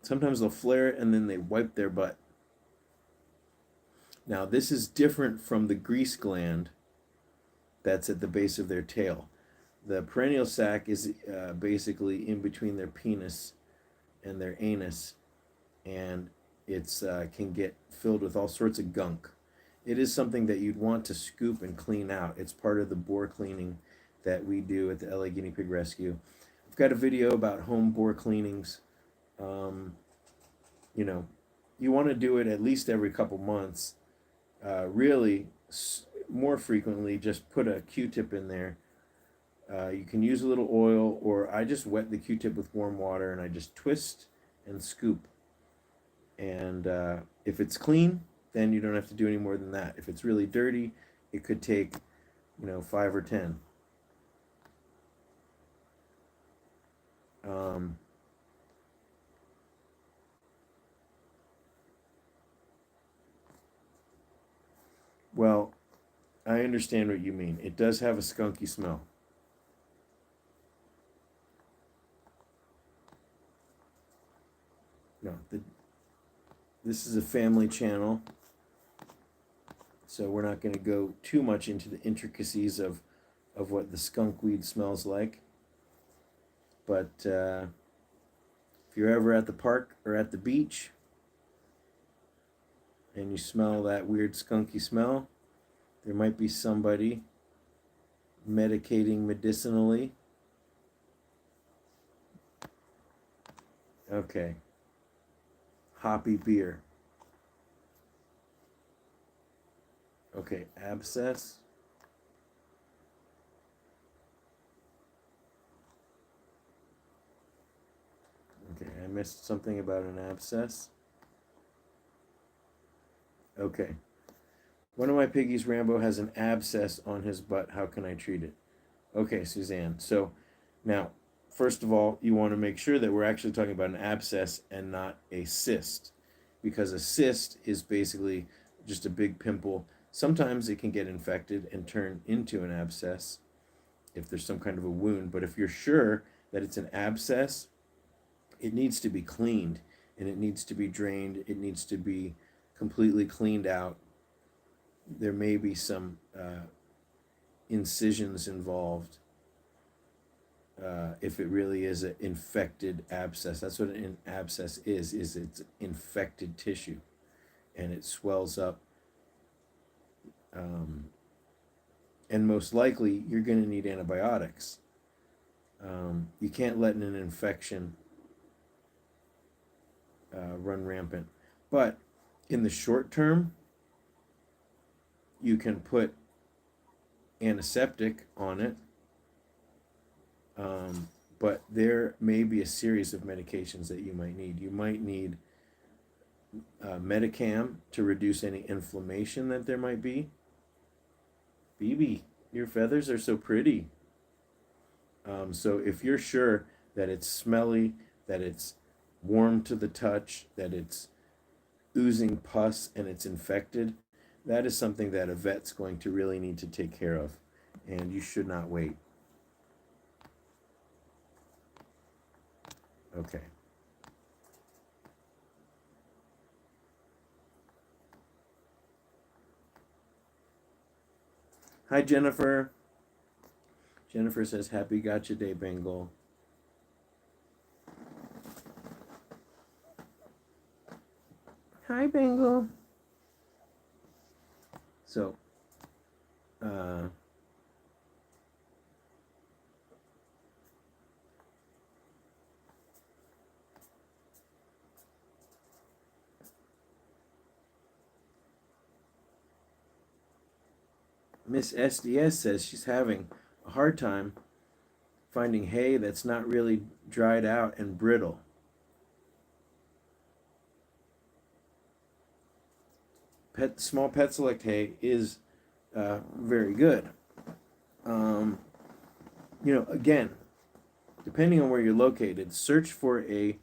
Sometimes they'll flare it and then they wipe their butt. Now, this is different from the grease gland that's at the base of their tail. The perennial sac is basically in between their penis and their anus, and it's can get filled with all sorts of gunk. it is something that you'd want to scoop and clean out. It's part of the boar cleaning that we do at the LA Guinea Pig Rescue. I've got a video about home boar cleanings. You know, you want to do it at least every couple months. Really, more frequently, just put a Q-tip in there. You can use a little oil, or I just wet the Q-tip with warm water and I just twist and scoop. And if it's clean, then you don't have to do any more than that. If it's really dirty, it could take, 5 or 10. Well, I understand what you mean. It does have a skunky smell. No, this is a family channel, so we're not going to go too much into the intricacies of what the skunk weed smells like. But if you're ever at the park or at the beach and you smell that weird skunky smell, there might be somebody medicating medicinally. Okay. Hoppy beer. Okay, abscess. Okay, I missed something about an abscess. Okay. One of my piggies, Rambo, has an abscess on his butt. How can I treat it? Okay, Suzanne. So now, first of all, you want to make sure that we're actually talking about an abscess and not a cyst, because a cyst is basically just a big pimple. Sometimes it can get infected and turn into an abscess if there's some kind of a wound. But if you're sure that it's an abscess, it needs to be cleaned and it needs to be drained. It needs to be completely cleaned out. There may be some incisions involved if it really is an infected abscess. That's what an abscess is it's infected tissue and it swells up. And most likely you're going to need antibiotics. You can't let an infection run rampant. But in the short term, you can put antiseptic on it. But there may be a series of medications that you might need. You might need Medicam to reduce any inflammation that there might be. BB, your feathers are so pretty. So if you're sure that it's smelly, that it's warm to the touch, that it's oozing pus and it's infected, that is something that a vet's going to really need to take care of, and you should not wait. Okay. Hi, Jennifer. Jennifer says, happy gotcha day, Bengal. Hi, Bengal. So, Miss SDS says she's having a hard time finding hay that's not really dried out and brittle. Small Pet Select hay is very good. Again, depending on where you're located, search for a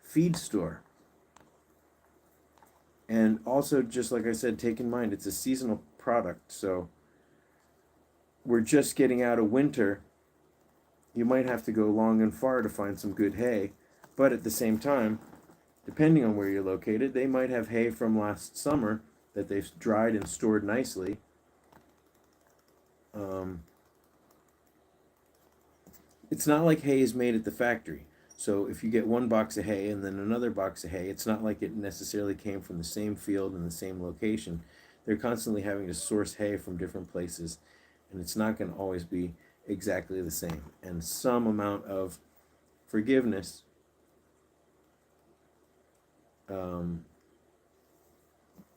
feed store. And also, just like I said, take in mind, it's a seasonal product, so we're just getting out of winter. You might have to go long and far to find some good hay, but at the same time, depending on where you're located, they might have hay from last summer that they've dried and stored nicely. It's not like hay is made at the factory. So if you get one box of hay and then another box of hay, it's not like it necessarily came from the same field and the same location. they're constantly having to source hay from different places, and it's not going to always be exactly the same. And some amount of forgiveness and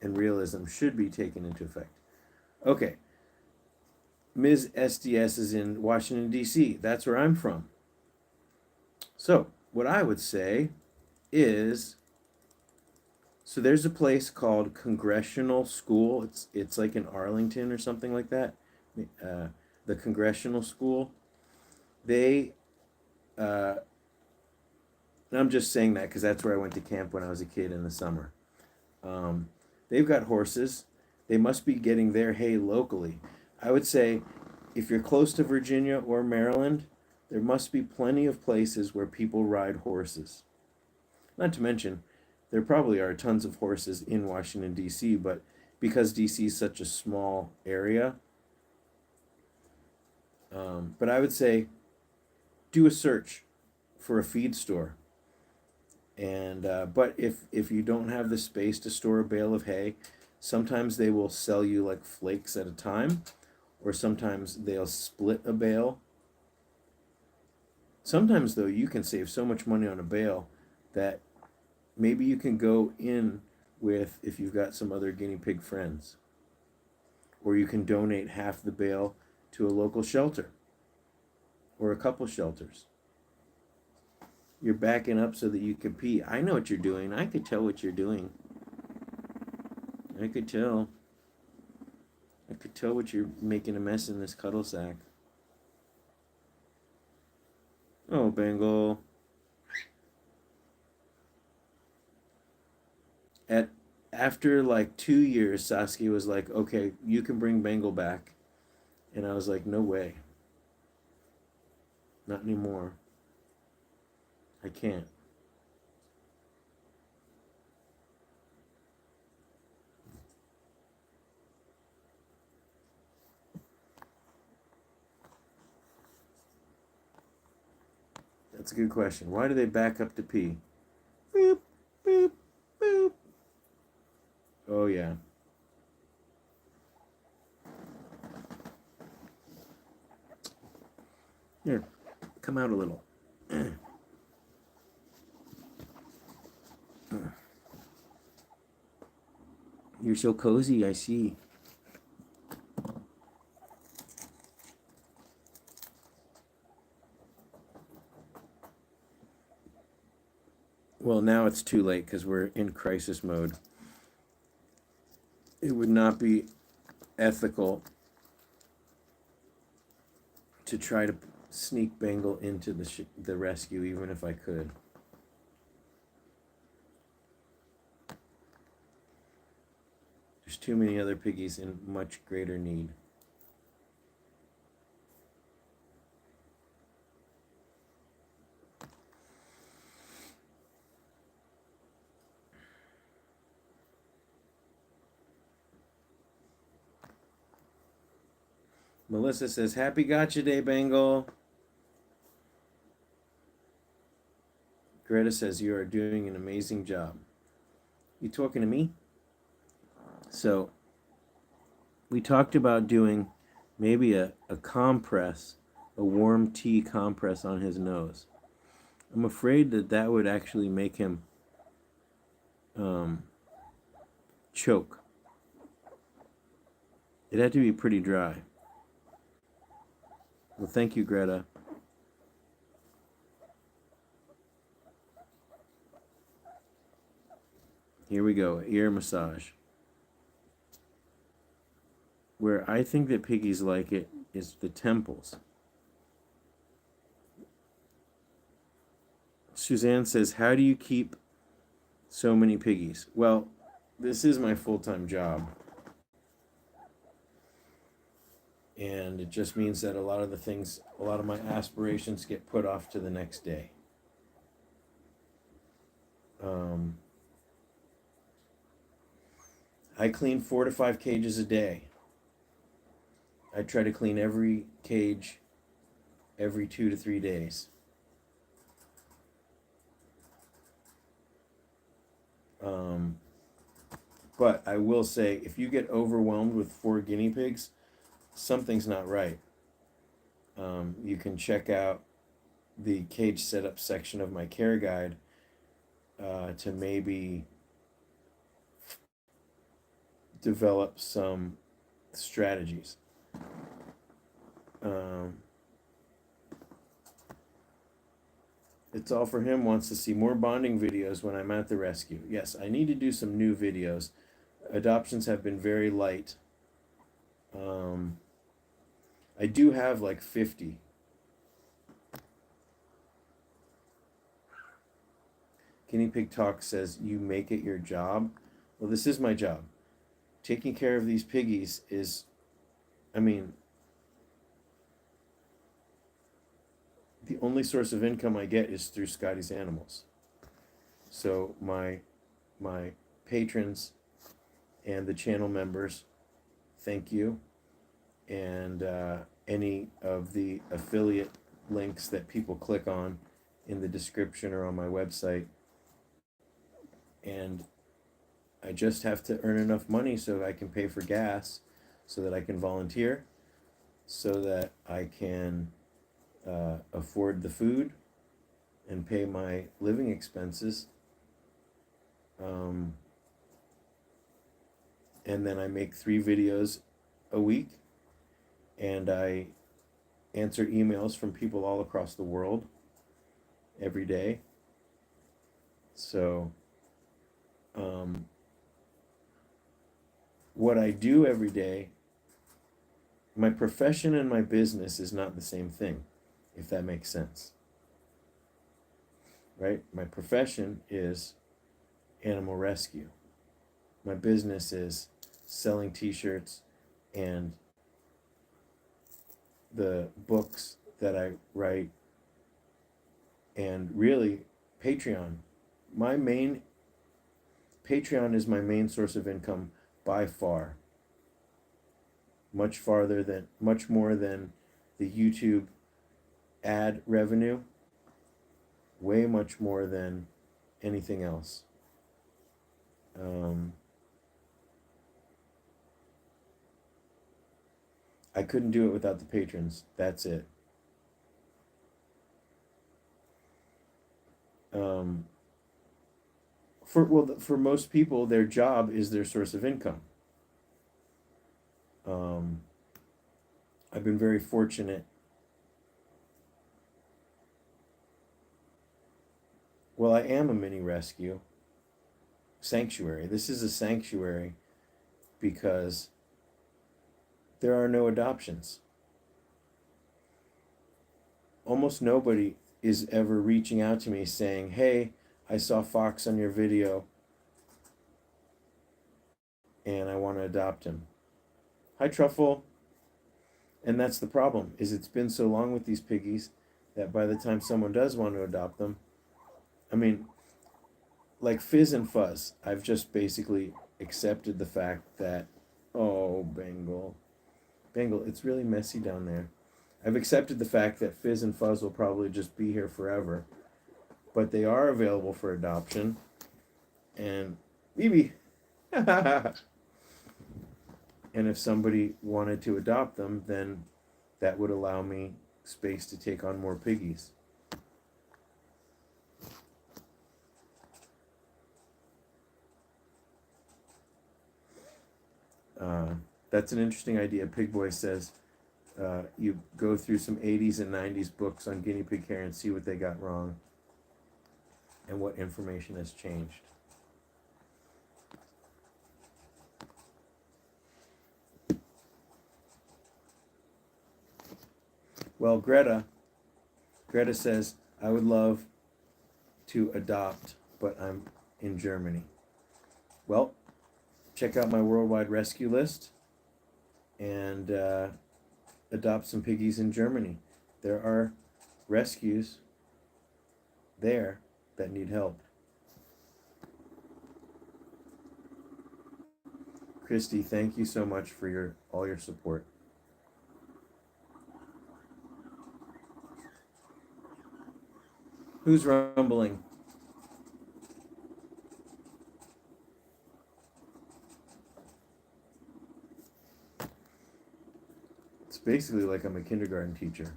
realism should be taken into effect. Okay, Ms. SDS is in Washington, D.C. That's where I'm from. So, what I would say is, so there's a place called Congressional School. It's like in Arlington or something like that. The Congressional School. They, and I'm just saying that because that's where I went to camp when I was a kid in the summer. They've got horses. They must be getting their hay locally. I would say if you're close to Virginia or Maryland, there must be plenty of places where people ride horses. Not to mention, there probably are tons of horses in Washington, D.C., but because D.C. is such a small area, but I would say do a search for a feed store. And but if you don't have the space to store a bale of hay, sometimes they will sell you like flakes at a time, or sometimes they'll split a bale. Sometimes though you can save so much money on a bale that maybe you can go in with, if you've got some other guinea pig friends, or you can donate half the bale to a local shelter or a couple shelters. You're backing up so that you can pee. I know what you're doing. I could tell what you're doing. I could tell. I could tell what you're making a mess in this cuddle sack. Oh, Bangle. After like 2 years, Saskia was like, okay, you can bring Bangle back. And I was like, no way. Not anymore. I can't. That's a good question. Why do they back up to pee? Boop, boop, boop. Oh, yeah. Here, come out a little. You're so cozy, I see. Well, now it's too late because we're in crisis mode. It would not be ethical to try to sneak Bangle into the rescue, even if I could. There's too many other piggies in much greater need. Melissa says, happy gotcha day, Bangle. Greta says, you are doing an amazing job. You talking to me? So, we talked about doing maybe a compress, a warm tea compress on his nose. I'm afraid that would actually make him choke. It had to be pretty dry. Well, thank you, Greta. Here we go, ear massage. Where I think that piggies like it is the temples. Suzanne says, how do you keep so many piggies? Well, this is my full-time job. And it just means that a lot of my aspirations get put off to the next day. I clean 4 to 5 cages a day. I try to clean every cage every 2 to 3 days. But I will say, if you get overwhelmed with 4 guinea pigs, something's not right. You can check out the cage setup section of my care guide to maybe develop some strategies. It's all for him, wants to see more bonding videos when I'm at the rescue. Yes, I need to do some new videos. Adoptions have been very light. I do have like 50. Guinea Pig Talk says, you make it your job. Well, this is my job. Taking care of these piggies is, I mean, the only source of income I get is through Scotty's Animals. So my patrons and the channel members, thank you. And any of the affiliate links that people click on in the description or on my website. And I just have to earn enough money so I can pay for gas, so that I can volunteer, so that I can afford the food and pay my living expenses. And then I make 3 videos a week, and I answer emails from people all across the world every day. So what I do every day, my profession and my business is not the same thing, if that makes sense. Right? My profession is animal rescue. My business is selling t-shirts and the books that I write, and really Patreon. Patreon is my main source of income by far. Much more than the YouTube ad revenue. Way much more than anything else. I couldn't do it without the patrons. That's it. For most people, their job is their source of income. I've been very fortunate. Well, I am a mini rescue sanctuary. This is a sanctuary because there are no adoptions. Almost nobody is ever reaching out to me saying, hey, I saw Fox on your video and I want to adopt him. Hi, Truffle. And that's the problem, is it's been so long with these piggies that by the time someone does want to adopt them, I mean, like Fizz and Fuzz, I've just basically accepted the fact that, oh, Bangle, it's really messy down there. I've accepted the fact that Fizz and Fuzz will probably just be here forever, but they are available for adoption. And maybe, and if somebody wanted to adopt them, then that would allow me space to take on more piggies. That's an interesting idea. Pig Boy says you go through some 80s and 90s books on guinea pig care and see what they got wrong and what information has changed. Well, Greta says, I would love to adopt, but I'm in Germany. Well, check out my worldwide rescue list and adopt some piggies in Germany. There are rescues there that need help. Christy, thank you so much for all your support. Who's rumbling? It's basically like I'm a kindergarten teacher.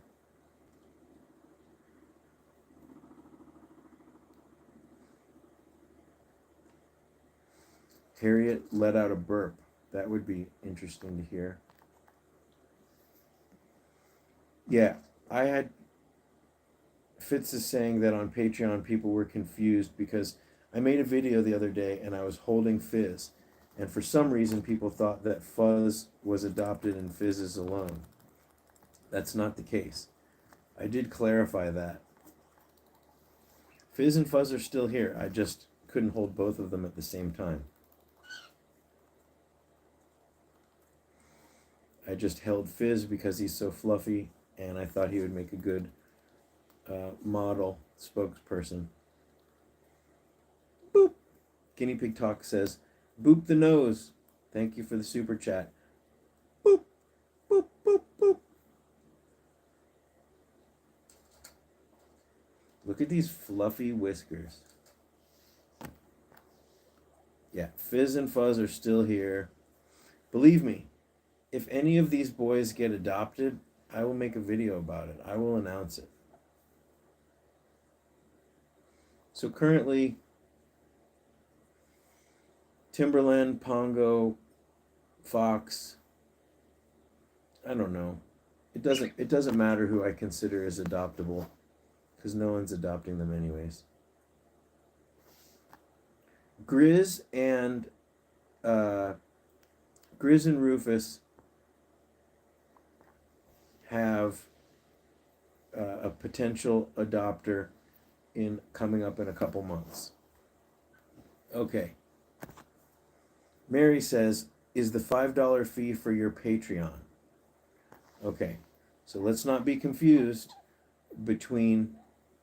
Harriet let out a burp. That would be interesting to hear. Yeah, I had Fitz is saying that on Patreon people were confused because I made a video the other day and I was holding Fizz. And for some reason people thought that Fuzz was adopted and Fizz is alone. That's not the case. I did clarify that. Fizz and Fuzz are still here. I just couldn't hold both of them at the same time. I just held Fizz because he's so fluffy and I thought he would make a good model spokesperson. Boop. Guinea Pig Talk says, boop the nose. Thank you for the super chat. Boop, boop, boop, boop. Look at these fluffy whiskers. Yeah, Fizz and Fuzz are still here. Believe me, if any of these boys get adopted, I will make a video about it. I will announce it. So currently, Timberland, Pongo, Fox, I don't know. It doesn't matter who I consider as adoptable, because no one's adopting them anyways. Grizz and Rufus have a potential adopter coming up in a couple months. Okay. Mary says, is the $5 fee for your Patreon? Okay, so let's not be confused between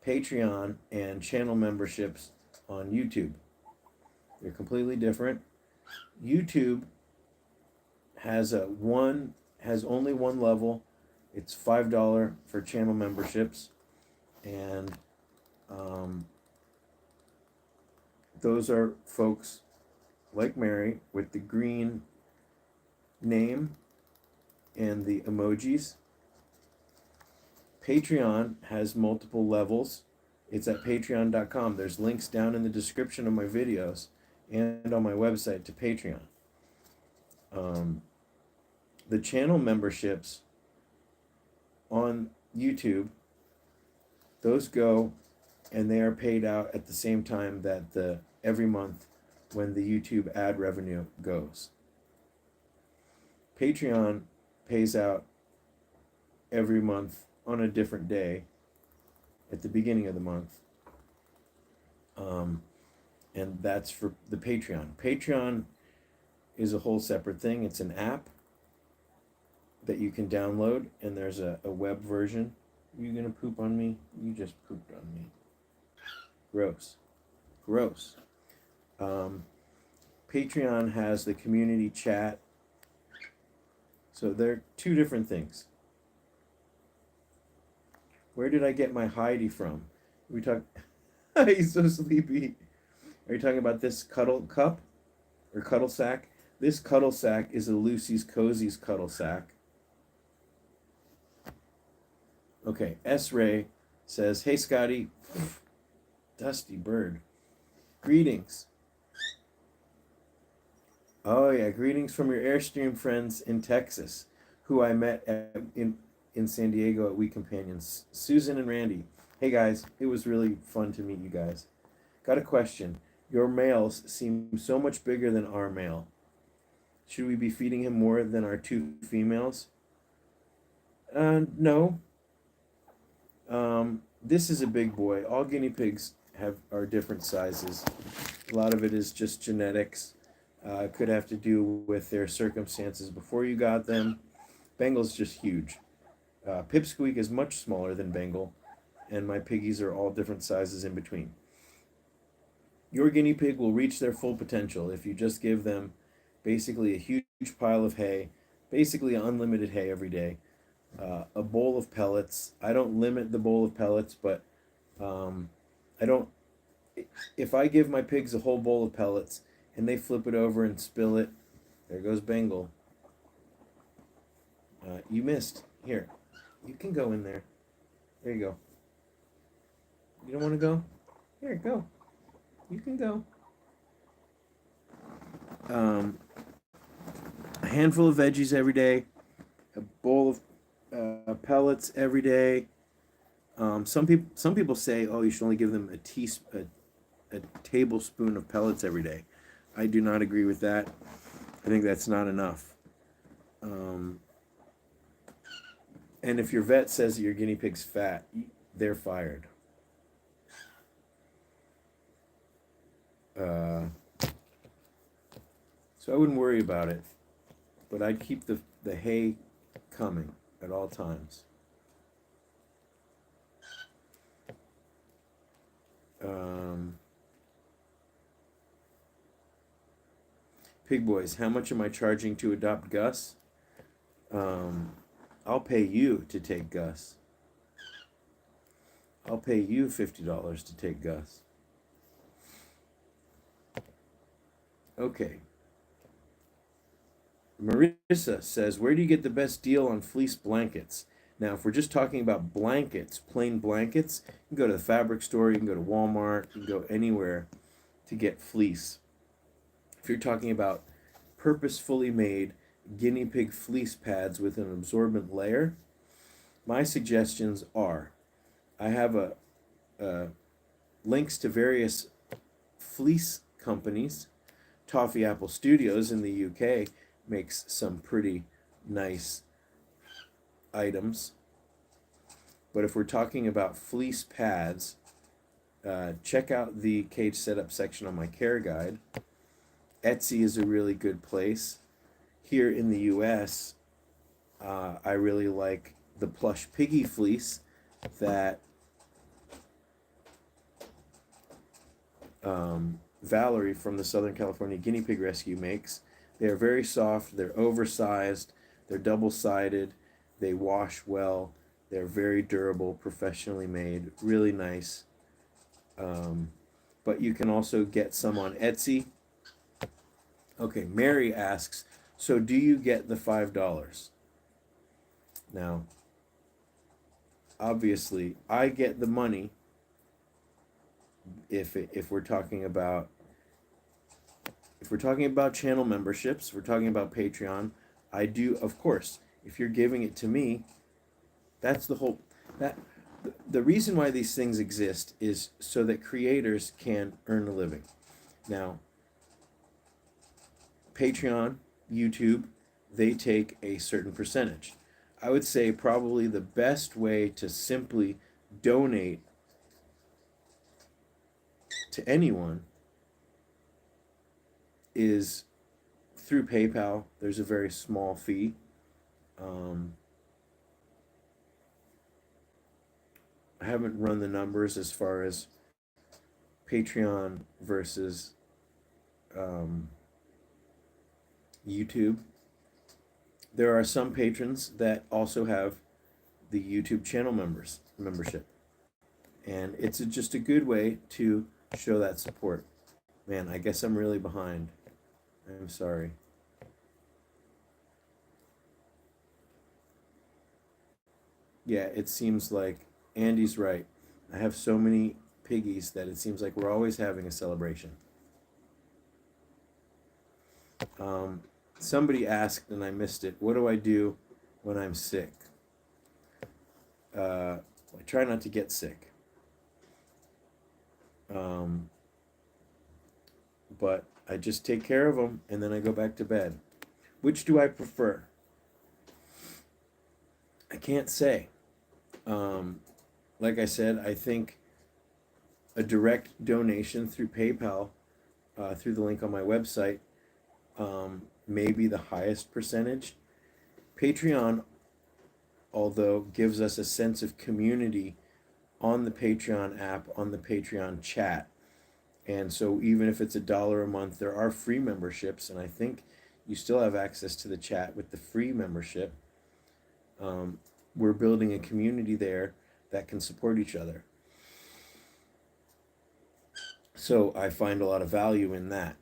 Patreon and channel memberships on YouTube. They're completely different. YouTube has only one level. It's $5 for channel memberships, and those are folks like Mary with the green name and the emojis. Patreon has multiple levels. It's at patreon.com. There's links down in the description of my videos and on my website to Patreon. The channel memberships on YouTube, those go and they are paid out at the same time that every month when the YouTube ad revenue goes. Patreon pays out every month on a different day at the beginning of the month. And that's for the Patreon. Patreon is a whole separate thing. It's an app that you can download, and there's a web version. You gonna poop on me? You just pooped on me. Gross. Gross. Patreon has the community chat. So they're two different things. Where did I get my Heidi from? We talk. He's so sleepy. Are you talking about this cuddle cup or cuddle sack? This cuddle sack is a Lucy's Cozy's cuddle sack. Okay, S-Ray says, hey Scotty, dusty bird. Greetings. Oh yeah, greetings from your Airstream friends in Texas, who I met in San Diego at We Companions. Susan and Randy. Hey guys, it was really fun to meet you guys. Got a question. Your males seem so much bigger than our male. Should we be feeding him more than our two females? No. This is a big boy. All guinea pigs are different sizes. A lot of it is just genetics. Could have to do with their circumstances before you got them. Bangle's just huge. Pipsqueak is much smaller than Bangle, and my piggies are all different sizes in between. Your guinea pig will reach their full potential if you just give them basically a huge pile of hay, basically unlimited hay every day, a bowl of pellets. I don't limit the bowl of pellets, but if I give my pigs a whole bowl of pellets and they flip it over and spill it, there goes Bangle. You missed. Here, you can go in there. There you go. You don't want to go? Here, go. You can go. Um, a handful of veggies every day, a bowl of pellets every day. Some people say, oh, you should only give them a tablespoon of pellets every day. I do not agree with that. I think that's not enough. Um, and if your vet says that your guinea pig's fat, they're fired. Uh, so I wouldn't worry about it, but I'd keep the hay coming at all times. Um, Pig Boys, how much am I charging to adopt Gus? Um, I'll pay you to take Gus. I'll pay you $50 to take Gus. Okay. Marissa says, where do you get the best deal on fleece blankets? Now, if we're just talking about blankets, plain blankets, you can go to the fabric store, you can go to Walmart, you can go anywhere to get fleece. If you're talking about purposefully made guinea pig fleece pads with an absorbent layer, my suggestions are I have links to various fleece companies. Toffee Apple Studios in the UK makes some pretty nice items. But if we're talking about fleece pads, check out the cage setup section on my care guide. Etsy is a really good place. Here in the US, I really like the plush piggy fleece that Valerie from the Southern California Guinea Pig Rescue makes. They are very soft, they're oversized, they're double-sided, they wash well, they're very durable, professionally made, really nice. But you can also get some on Etsy. Okay, Mary asks, so do you get the $5? Now, obviously, I get the money if we're talking about channel memberships, we're talking about Patreon. I do, of course. If you're giving it to me, that's the whole that the reason why these things exist is so that creators can earn a living. Now, Patreon, YouTube, they take a certain percentage. I would say probably the best way to simply donate to anyone is through PayPal. There's a very small fee. I haven't run the numbers as far as Patreon versus YouTube. There are some patrons that also have the YouTube channel membership, and it's just a good way to show that support. Man, I guess I'm really behind. I'm sorry. Yeah, it seems like Andy's right. I have so many piggies that it seems like we're always having a celebration. Somebody asked and I missed it. What do I do when I'm sick? I try not to get sick. But I just take care of them and then I go back to bed. Which do I prefer? I can't say. Like I said, I think a direct donation through PayPal, through the link on my website, may be the highest percentage. Patreon, although, gives us a sense of community on the Patreon app, on the Patreon chat. And so even if it's $1 a month, there are free memberships, and I think you still have access to the chat with the free membership. We're building a community there that can support each other. So I find a lot of value in that.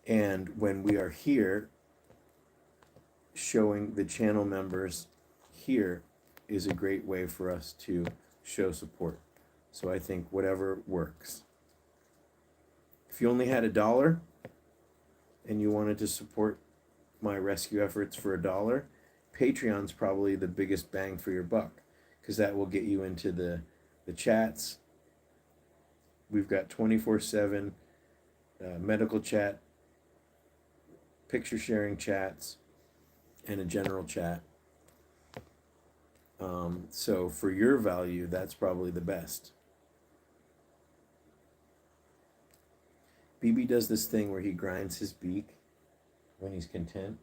And when we are here, showing the channel members here is a great way for us to show support. So I think whatever works. If you only had $1 and you wanted to support my rescue efforts for $1, Patreon's probably the biggest bang for your buck, because that will get you into the chats. We've got 24/7 medical chat, picture sharing chats, and a general chat. So for your value, that's probably the best. BB does this thing where he grinds his beak when he's content.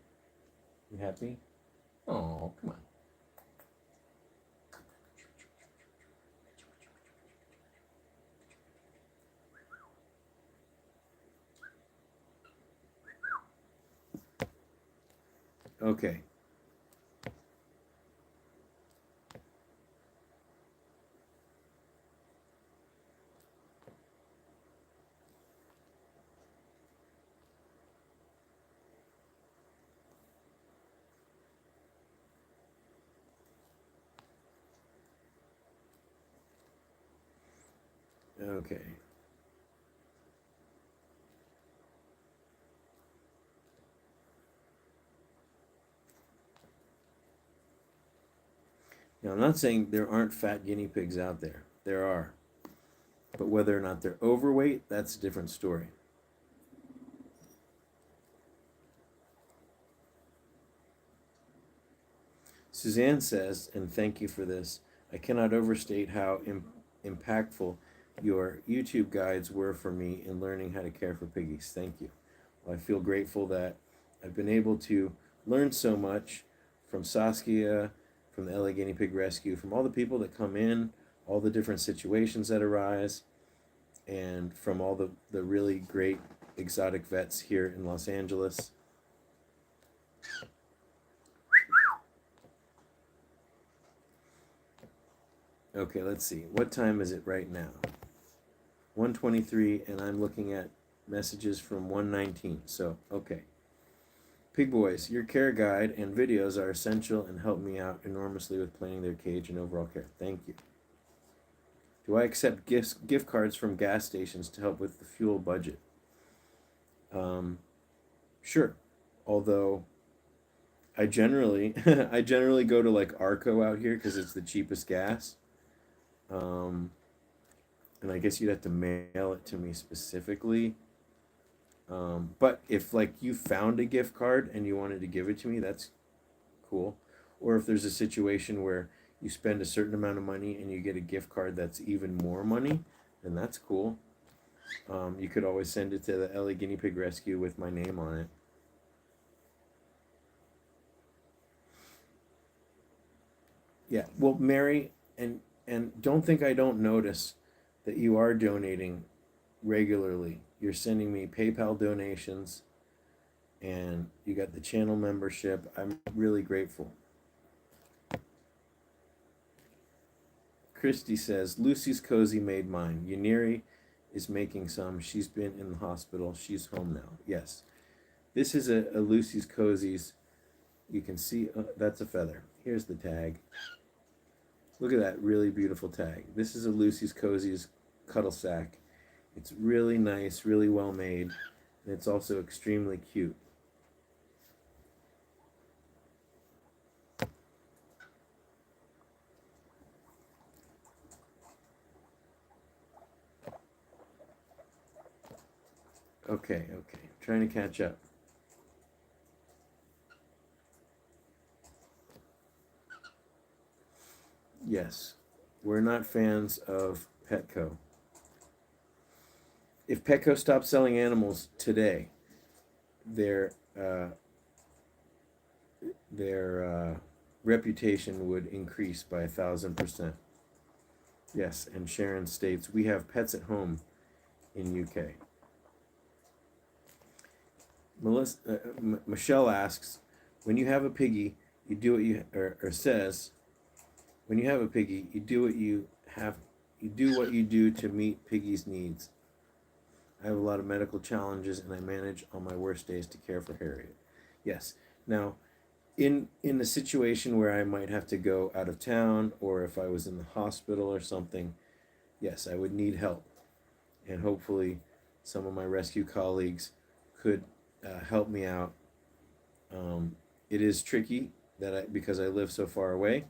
You happy? Oh, come on. Okay. Okay. Now, I'm not saying there aren't fat guinea pigs out there. There are. But whether or not they're overweight, that's a different story. Suzanne says, and thank you for this, I cannot overstate how impactful your YouTube guides were for me in learning how to care for piggies. Thank you. Well, I feel grateful that I've been able to learn so much from Saskia, from the LA Guinea Pig Rescue, from all the people that come in, all the different situations that arise, and from all the really great exotic vets here in Los Angeles. Okay, let's see. What time is it right now? 1:23, and I'm looking at messages from 1:19. So, okay. Pig Boys, your care guide and videos are essential and help me out enormously with planning their cage and overall care. Thank you. Do I accept gift cards from gas stations to help with the fuel budget? Sure. Although I generally I generally go to like Arco out here because it's the cheapest gas. And I guess you'd have to mail it to me specifically. But if like you found a gift card and you wanted to give it to me, that's cool. Or if there's a situation where you spend a certain amount of money and you get a gift card that's even more money, then that's cool. You could always send it to the LA Guinea Pig Rescue with my name on it. Yeah, well, Mary, and don't think I don't notice that you are donating regularly. You're sending me PayPal donations, and you got the channel membership. I'm really grateful. Christy says, Lucy's Cozy made mine. Yaniri is making some. She's been in the hospital. She's home now. Yes. This is a Lucy's Cozies. You can see, that's a feather. Here's the tag. Look at that really beautiful tag. This is a Lucy's Cozies cuddle sack. It's really nice, really well made, and it's also extremely cute. Okay, trying to catch up. Yes, we're not fans of Petco. If Petco stopped selling animals today, their reputation would increase by 1,000%. Yes, and Sharon states, we have pets at home in UK. Michelle asks, when you have a piggy, you do what you, or says, when you have a piggy, you do what you do to meet piggy's needs. I have a lot of medical challenges, and I manage on my worst days to care for Harriet. Yes. Now, in a situation where I might have to go out of town, or if I was in the hospital or something, yes, I would need help, and hopefully, some of my rescue colleagues could help me out. It is tricky because I live so far away.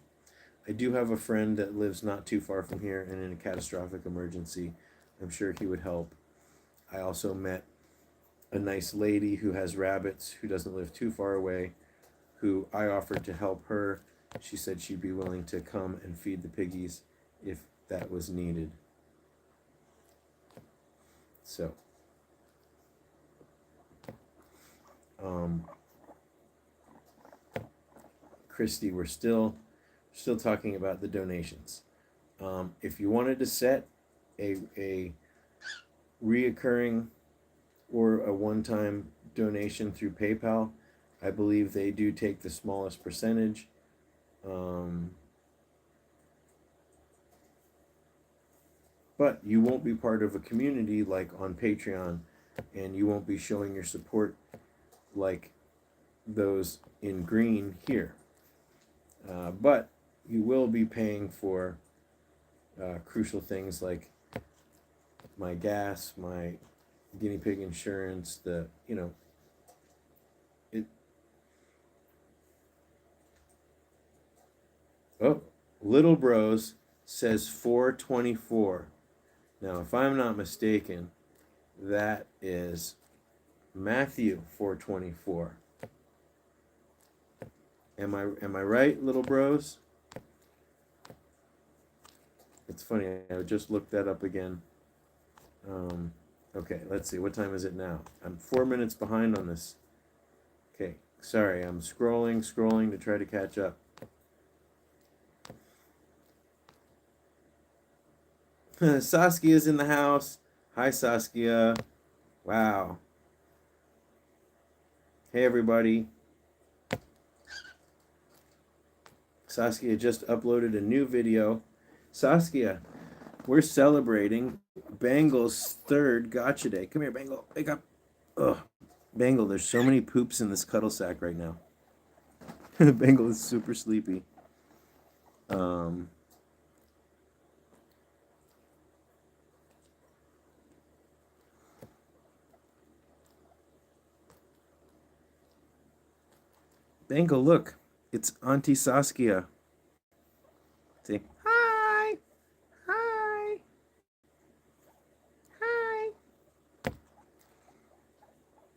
I do have a friend that lives not too far from here, and in a catastrophic emergency, I'm sure he would help. I also met a nice lady who has rabbits who doesn't live too far away, who I offered to help her. She said she'd be willing to come and feed the piggies if that was needed. So, Christy, we're still talking about the donations. If you wanted to set a reoccurring or a one-time donation through PayPal, I believe they do take the smallest percentage. But you won't be part of a community like on Patreon, and you won't be showing your support like those in green here. But you will be paying for crucial things like my gas, my guinea pig insurance, Oh, Little Bros says 424. Now, if I'm not mistaken, that is Matthew 424. Am I right, Little Bros? It's funny, I just looked that up again. Okay, let's see, what time is it now? I'm 4 minutes behind on this. Okay, sorry, I'm scrolling to try to catch up. Saskia's in the house. Hi, Saskia. Wow. Hey, everybody. Saskia just uploaded a new video. Saskia, we're celebrating Bangle's 3rd gotcha day. Come here, Bangle. Wake up. Ugh. Bangle, there's so many poops in this cuddle sack right now. Bangle is super sleepy. Bangle, look. It's Auntie Saskia. Say, hi. Hi. Hi.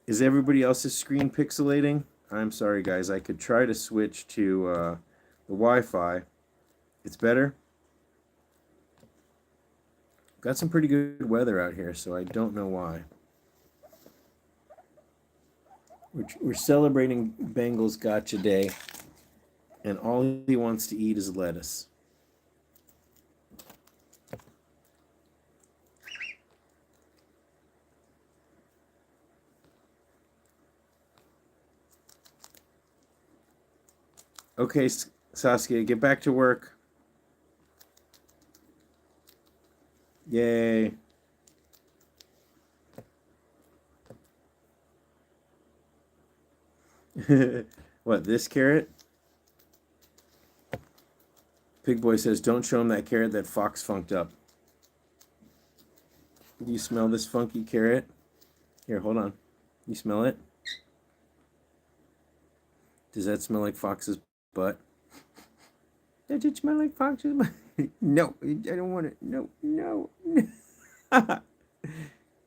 Is everybody else's screen pixelating? I'm sorry, guys. I could try to switch to the Wi-Fi. It's better. Got some pretty good weather out here, so I don't know why. We're celebrating Bangle's Gotcha Day, and all he wants to eat is lettuce. Okay, Saskia, get back to work. Yay. What, this carrot? Pig Boy says, don't show him that carrot that Fox funked up. Do you smell this funky carrot? Here, hold on. You smell it? Does that smell like Fox's butt? Does it smell like Fox's butt? No, I don't want it. No, no.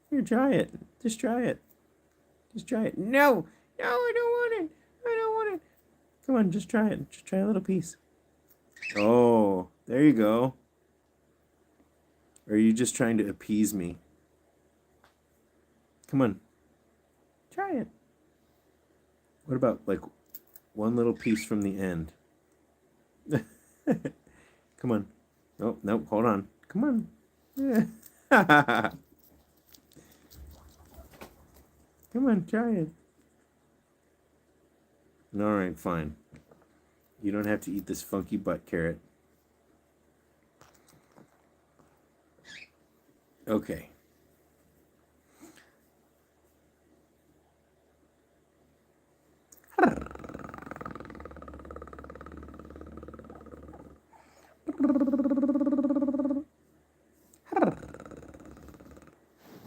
Here, try it. Just try it. Just try it. No, no, I don't want it. I don't want it. Come on, just try it. Just try a little piece. Oh, there you go. Or are you just trying to appease me? Come on. Try it. What about, like, one little piece from the end? Come on. Oh, no, hold on. Come on. Come on, try it. All right, fine. You don't have to eat this funky butt carrot. Okay.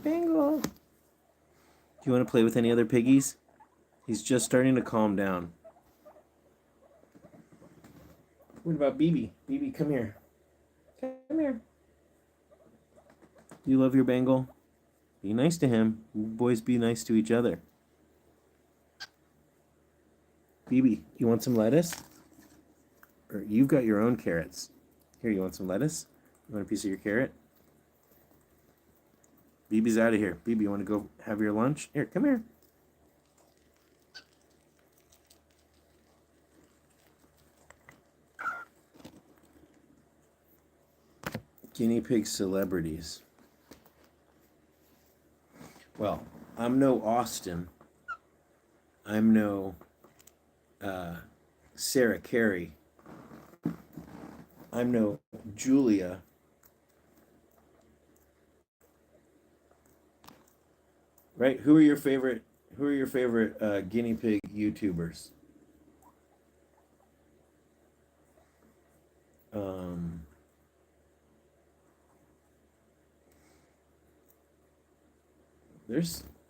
Bangle. Do you want to play with any other piggies? He's just starting to calm down. What about BB? BB, come here. Come here. You love your Bengal? Be nice to him. Boys, be nice to each other. BB, you want some lettuce? Or you've got your own carrots. Here, you want some lettuce? You want a piece of your carrot? BB's out of here. BB, you want to go have your lunch? Here, come here. Guinea pig celebrities. Well, I'm no Austin. I'm no Sarah Carey. I'm no Julia. Right? Who are your favorite guinea pig YouTubers?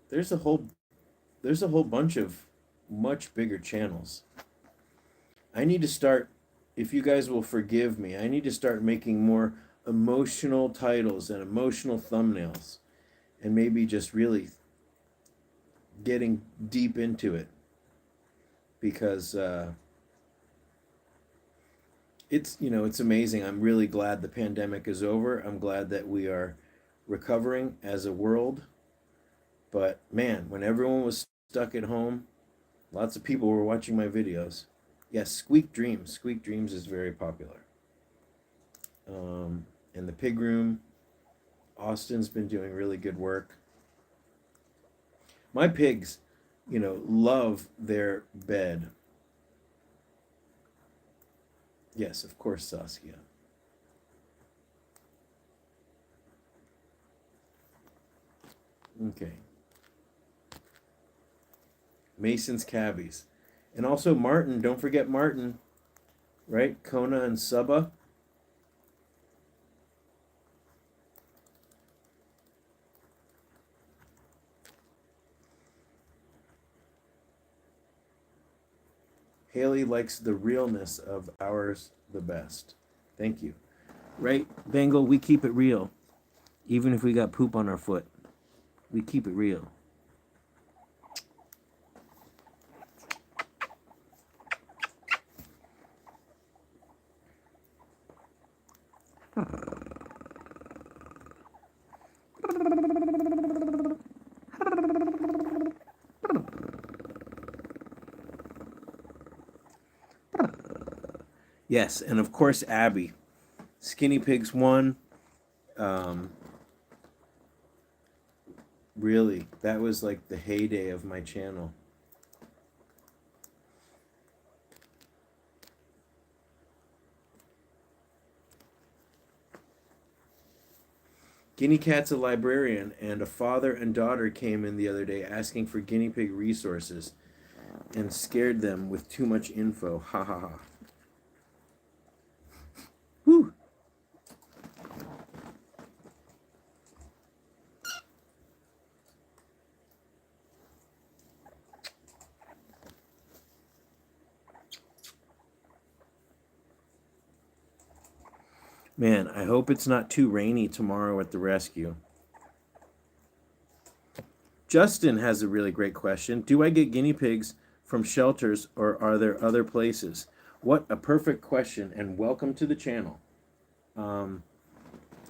There's a whole bunch of much bigger channels. I need to start, if you guys will forgive me, I need to start making more emotional titles and emotional thumbnails, and maybe just really getting deep into it, because it's amazing. I'm really glad the pandemic is over. I'm glad that we are recovering as a world. But man, when everyone was stuck at home, lots of people were watching my videos. Yes, Squeak Dreams. Squeak Dreams is very popular. In the pig room, Austin's been doing really good work. My pigs, love their bed. Yes, of course, Saskia. Okay. Mason's Cabbies. And also Martin, don't forget Martin, right? Kona and Suba. Haley likes the realness of ours the best. Thank you. Right, Bengal, we keep it real. Even if we got poop on our foot, we keep it real. Yes, and of course Abby. Skinny Pigs 1. Really, that was like the heyday of my channel. Guinea Cat's a librarian, and a father and daughter came in the other day asking for guinea pig resources and scared them with too much info. Ha ha ha. Whew. Man, I hope it's not too rainy tomorrow at the rescue. Justin has a really great question. Do I get guinea pigs from shelters, or are there other places? What a perfect question, and welcome to the channel.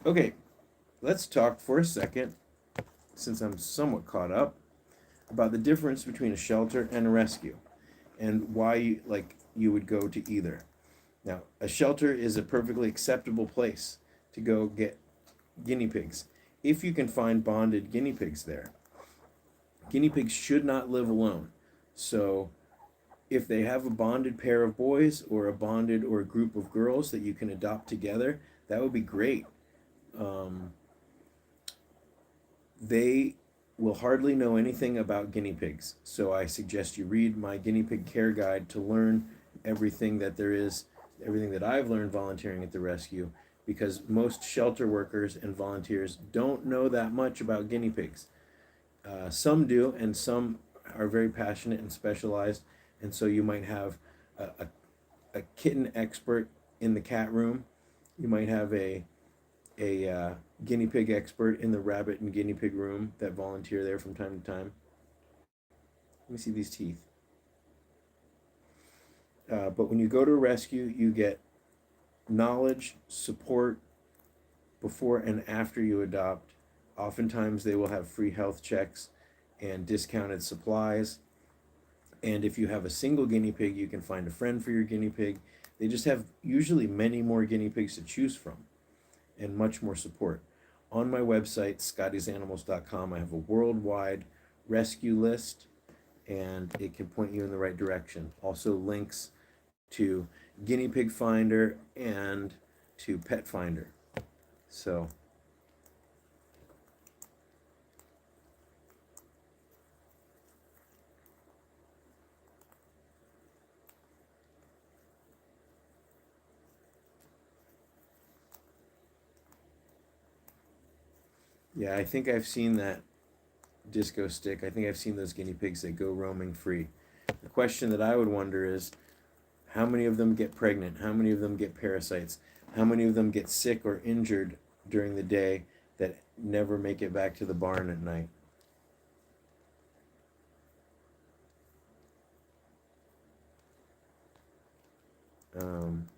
Okay, let's talk for a second, since I'm somewhat caught up, about the difference between a shelter and a rescue, and why you would go to either. Now, a shelter is a perfectly acceptable place to go get guinea pigs, if you can find bonded guinea pigs there. Guinea pigs should not live alone. So if they have a bonded pair of boys, or a bonded or a group of girls that you can adopt together, that would be great. They will hardly know anything about guinea pigs. So I suggest you read my guinea pig care guide to learn everything that there is, everything that I've learned volunteering at the rescue, because most shelter workers and volunteers don't know that much about guinea pigs. Some do, and some are very passionate and specialized, and so you might have a, a, a kitten expert in the cat room. You might have a guinea pig expert in the rabbit and guinea pig room that volunteer there from time to time. Let me see these teeth. But when you go to a rescue, you get knowledge, support before and after you adopt. Oftentimes, they will have free health checks and discounted supplies. And if you have a single guinea pig, you can find a friend for your guinea pig. They just have usually many more guinea pigs to choose from and much more support. On my website, scottiesanimals.com, I have a worldwide rescue list, and it can point you in the right direction. Also, links to Guinea Pig Finder and to Pet Finder. So, yeah, I think I've seen that disco stick. I think I've seen those guinea pigs that go roaming free. The question that I would wonder is, how many of them get pregnant? How many of them get parasites? How many of them get sick or injured during the day that never make it back to the barn at night? Um,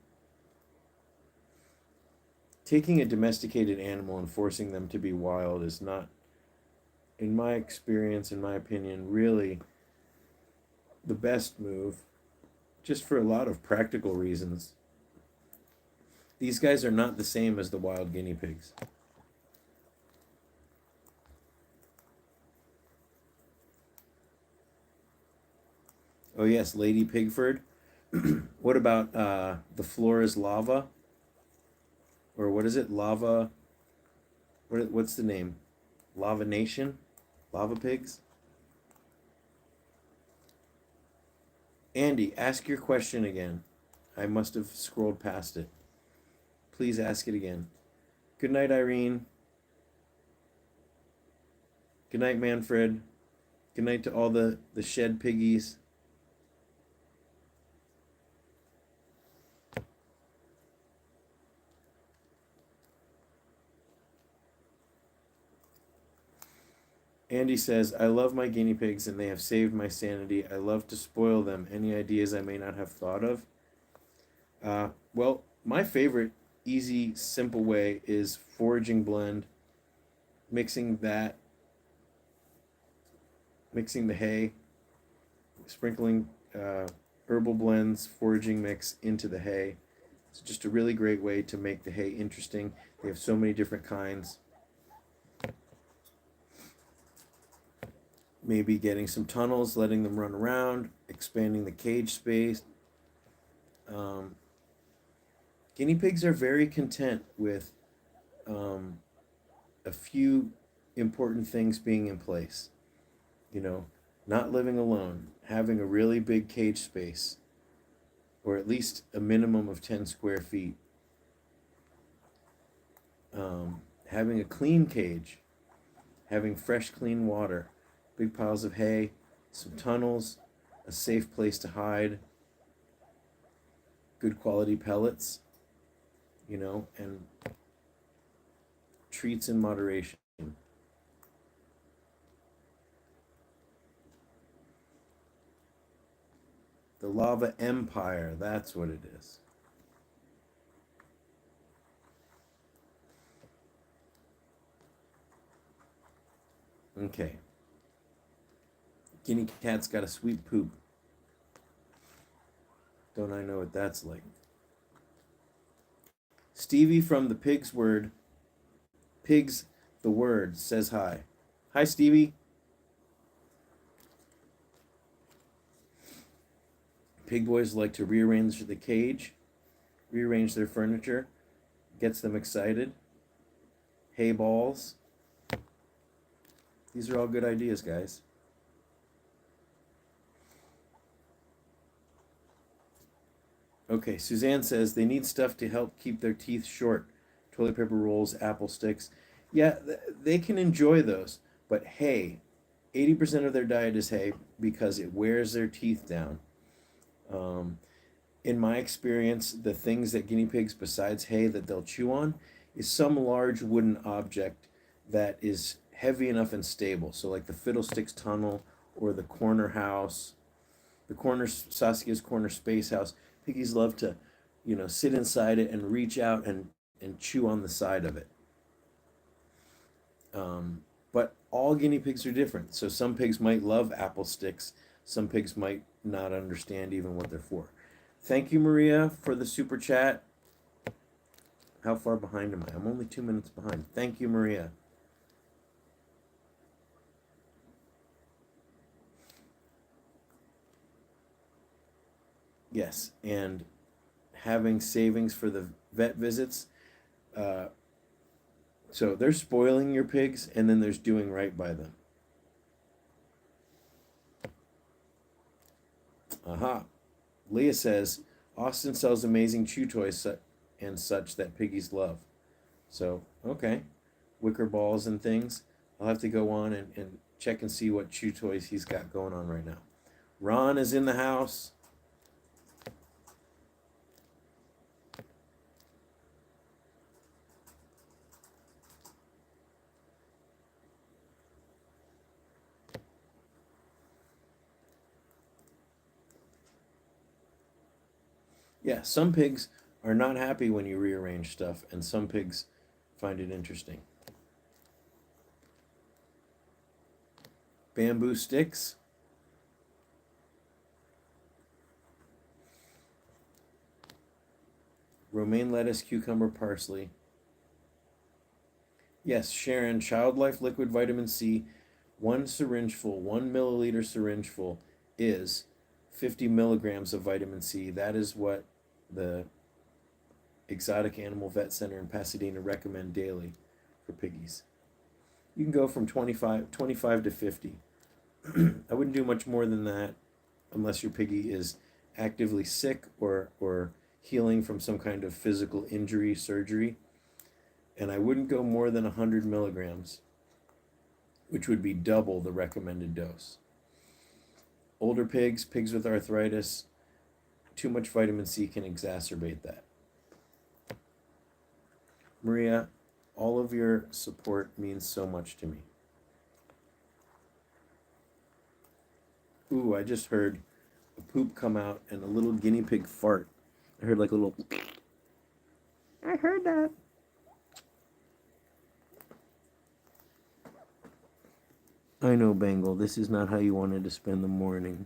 Taking a domesticated animal and forcing them to be wild is not, in my experience, in my opinion, really the best move, just for a lot of practical reasons. These guys are not the same as the wild guinea pigs. Oh yes, Lady Pigford. What about the floor is lava? Or what is it? Lava. What's the name? Lava Nation? Lava Pigs? Andy, ask your question again. I must have scrolled past it. Please ask it again. Good night, Irene. Good night, Manfred. Good night to all the shed piggies. Andy says, I love my guinea pigs and they have saved my sanity. I love to spoil them. Any ideas I may not have thought of? Well, my favorite easy, simple way is foraging blend, mixing that, mixing the hay, sprinkling herbal blends, foraging mix into the hay. It's just a really great way to make the hay interesting. They have so many different kinds. Maybe getting some tunnels, letting them run around, expanding the cage space. Um, Guinea pigs are very content with um, a few important things being in place. You know, not living alone, having a really big cage space, or at least a minimum of 10 square feet. Having a clean cage, having fresh, clean water, big piles of hay, some tunnels, a safe place to hide, good quality pellets, and treats in moderation. The Lava Empire, that's what it is. Okay. Guinea cat's got a sweet poop. Don't I know what that's like? Stevie from the Pigs the Word says hi. Hi, Stevie. Pig boys like to rearrange the cage, rearrange their furniture, gets them excited. Hay balls. These are all good ideas, guys. Okay, Suzanne says they need stuff to help keep their teeth short. Toilet paper rolls, apple sticks. Yeah, they can enjoy those, but hay, 80% of their diet is hay because it wears their teeth down. Um, in my experience, the things that guinea pigs, besides hay, that they'll chew on is some large wooden object that is heavy enough and stable. So, like the fiddlesticks tunnel or the corner house, the corner Saskia's corner space house. Piggies love to, sit inside it and reach out and chew on the side of it. But all guinea pigs are different. So some pigs might love apple sticks. Some pigs might not understand even what they're for. Thank you, Maria, for the super chat. How far behind am I? I'm only 2 minutes behind. Thank you, Maria. Yes, and having savings for the vet visits. So there's spoiling your pigs, and then there's doing right by them. Aha. Leah says, Austin sells amazing chew toys and such that piggies love. So, okay. Wicker balls and things. I'll have to go on and check and see what chew toys he's got going on right now. Ron is in the house. Yeah, some pigs are not happy when you rearrange stuff, and some pigs find it interesting. Bamboo sticks. Romaine lettuce, cucumber, parsley. Yes, Sharon, Child Life liquid vitamin C, 1 syringe full, 1 milliliter syringe full is 50 milligrams of vitamin C. That is what the Exotic Animal Vet Center in Pasadena recommend daily for piggies. You can go from 25 to 50. I wouldn't do much more than that unless your piggy is actively sick or healing from some kind of physical injury, surgery. And I wouldn't go more than 100 milligrams, which would be double the recommended dose. Older pigs, pigs with arthritis, too much vitamin C can exacerbate that. Maria, all of your support means so much to me. Ooh, I just heard a poop come out and a little guinea pig fart. I heard like a little... I heard that. I know, Bangle, this is not how you wanted to spend the morning.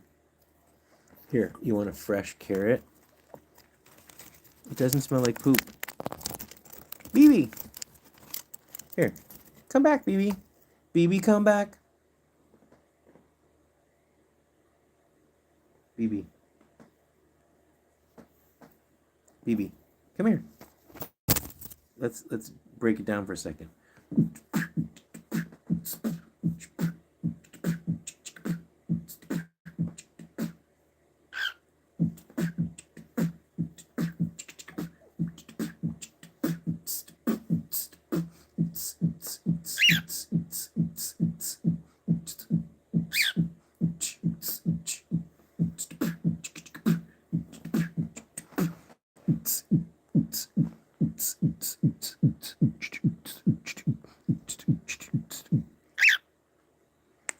Here, you want a fresh carrot? It doesn't smell like poop. BB! Here, come back, BB. BB, come back. BB. BB, come here. Let's break it down for a second.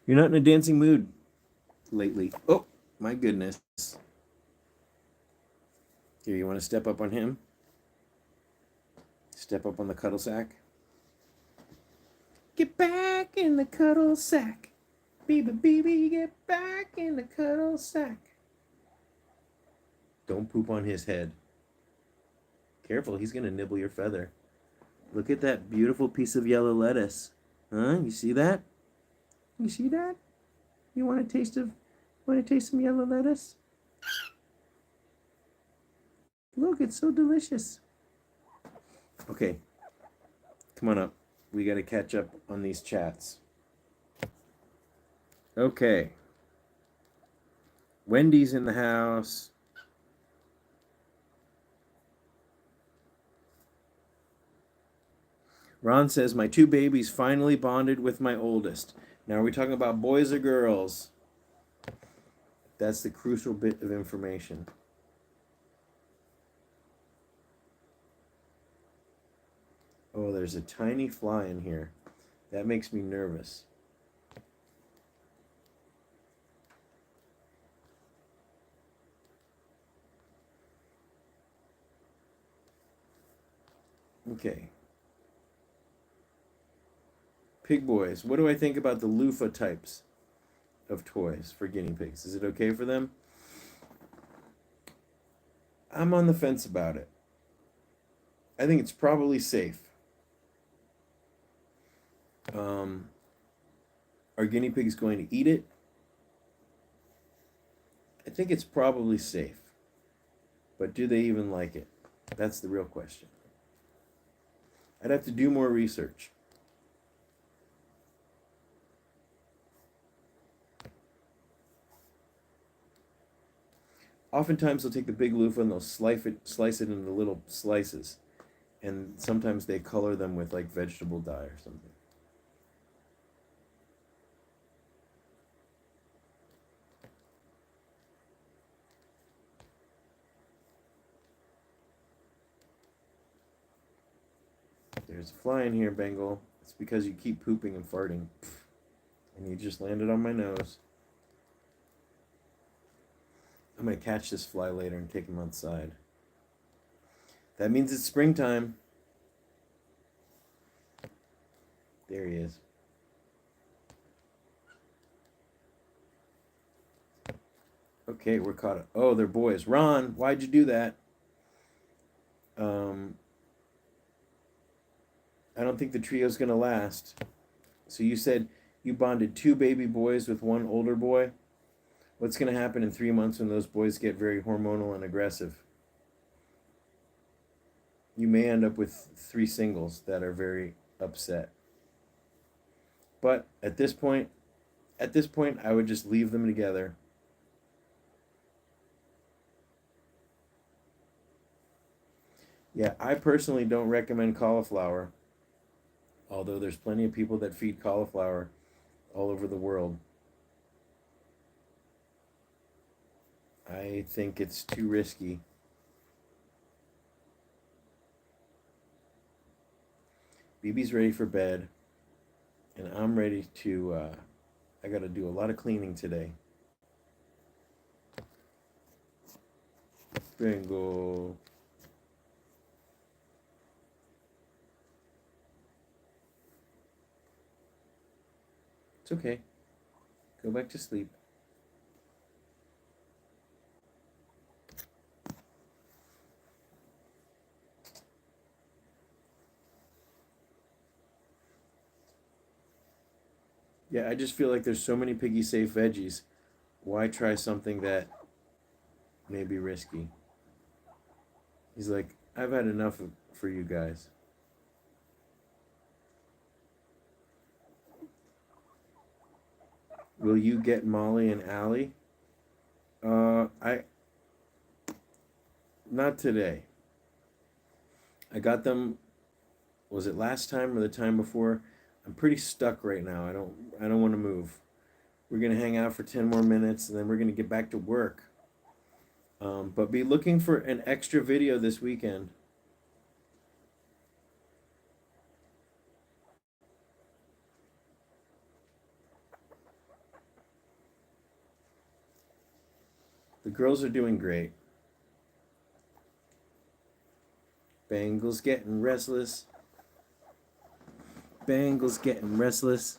You're not in a dancing mood lately. Oh, my goodness. Here, you want to step up on him? Step up on the cuddle sack. Get back in the cuddle sack. Baby, get back in the cuddle sack. Don't poop on his head. Careful, he's going to nibble your feather. Look at that beautiful piece of yellow lettuce. Huh? You see that? You see that? You want to taste some yellow lettuce? Look, it's so delicious. Okay. Come on up. We got to catch up on these chats. Okay. Wendy's in the house. Ron says, my two babies finally bonded with my oldest. Now, are we talking about boys or girls? That's the crucial bit of information. Oh, there's a tiny fly in here. That makes me nervous. Okay. Pig boys. What do I think about the loofah types of toys for guinea pigs? Is it okay for them? I'm on the fence about it. I think it's probably safe. Are guinea pigs going to eat it? I think it's probably safe. But do they even like it? That's the real question. I'd have to do more research. Oftentimes they'll take the big loofah and they'll slice it into little slices. And sometimes they color them with like vegetable dye or something. There's a fly in here, Bengal. It's because you keep pooping and farting. And you just landed on my nose. I'm going to catch this fly later and take him outside. That means it's springtime. There he is. Okay, we're caught up. Oh, they're boys. Ron, why'd you do that? I don't think the trio's going to last. So you said you bonded two baby boys with one older boy. What's going to happen in 3 months when those boys get very hormonal and aggressive? You may end up with 3 singles that are very upset. But at this point, I would just leave them together. Yeah, I personally don't recommend cauliflower, although there's plenty of people that feed cauliflower all over the world. I think it's too risky. BB's ready for bed, and I'm ready to, I got to do a lot of cleaning today. Bangle. It's okay. Go back to sleep. Yeah, I just feel like there's so many piggy safe veggies. Why try something that may be risky? He's like, I've had enough for you guys. Will you get Molly and Allie? I not today. I got them. Was it last time or the time before? I'm pretty stuck right now. I don't want to move. We're gonna hang out for 10 more minutes and then we're gonna get back to work. But be looking for an extra video this weekend. The girls are doing great. Bangle's getting restless. Bangle's getting restless.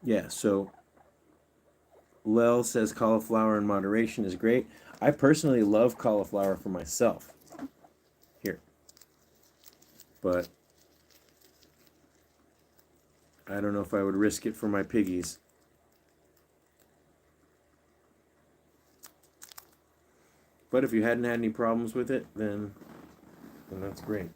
Yeah, so Lel says cauliflower in moderation is great. I personally love cauliflower for myself. Here. But I don't know if I would risk it for my piggies. But if you hadn't had any problems with it, then that's great.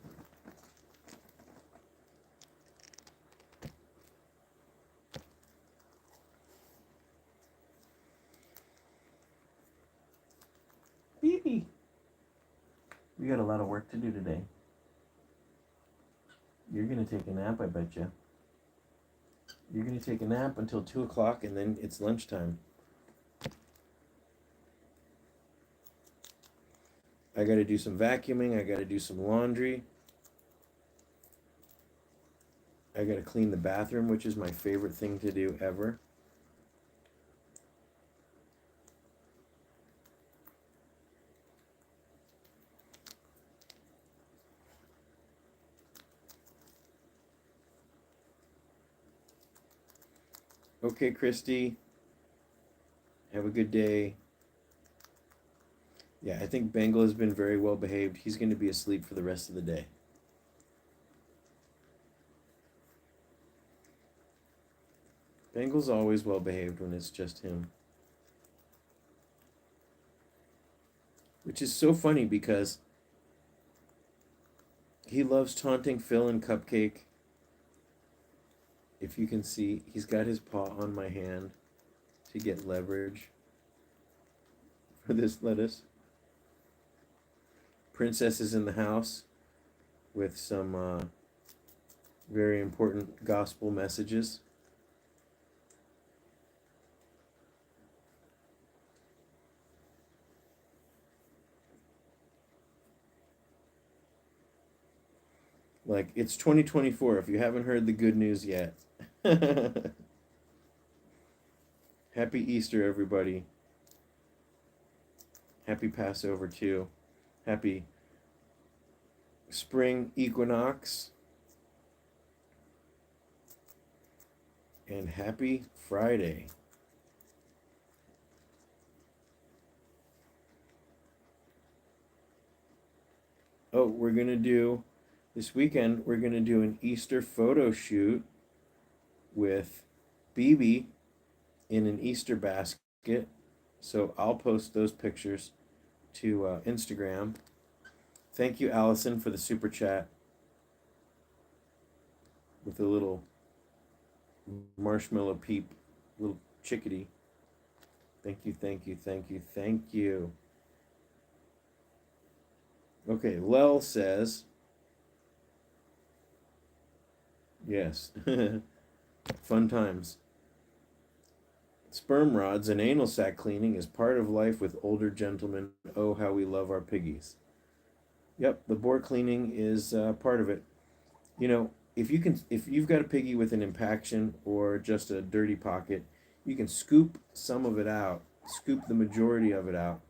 We got a lot of work to do today. You're gonna take a nap, I bet you. You're gonna take a nap until 2 o'clock, and then it's lunchtime. I gotta do some vacuuming. I gotta do some laundry. I gotta clean the bathroom, which is my favorite thing to do ever. Okay, Christy. Have a good day. Yeah, I think Bangle has been very well behaved. He's going to be asleep for the rest of the day. Bangle's always well behaved when it's just him. Which is so funny because he loves taunting Phil and Cupcake. If you can see, he's got his paw on my hand to get leverage for this lettuce. Princess is in the house with some very important gospel messages. Like, it's 2024 if you haven't heard the good news yet. Happy Easter, everybody. Happy Passover, too. Happy spring equinox. And happy Friday. Oh, we're going to do... This weekend, we're going to do an Easter photo shoot with BB in an Easter basket. So I'll post those pictures to Instagram. Thank you, Allison, for the super chat with a little marshmallow peep, little chickadee. Thank you, thank you, thank you, thank you. Okay, Lel says... Yes. Fun times. Sperm rods and anal sac cleaning is part of life with older gentlemen. Oh, how we love our piggies. Yep, the bore cleaning is part of it. You know, if you've got a piggy with an impaction or just a dirty pocket, you can scoop some of it out, scoop the majority of it out,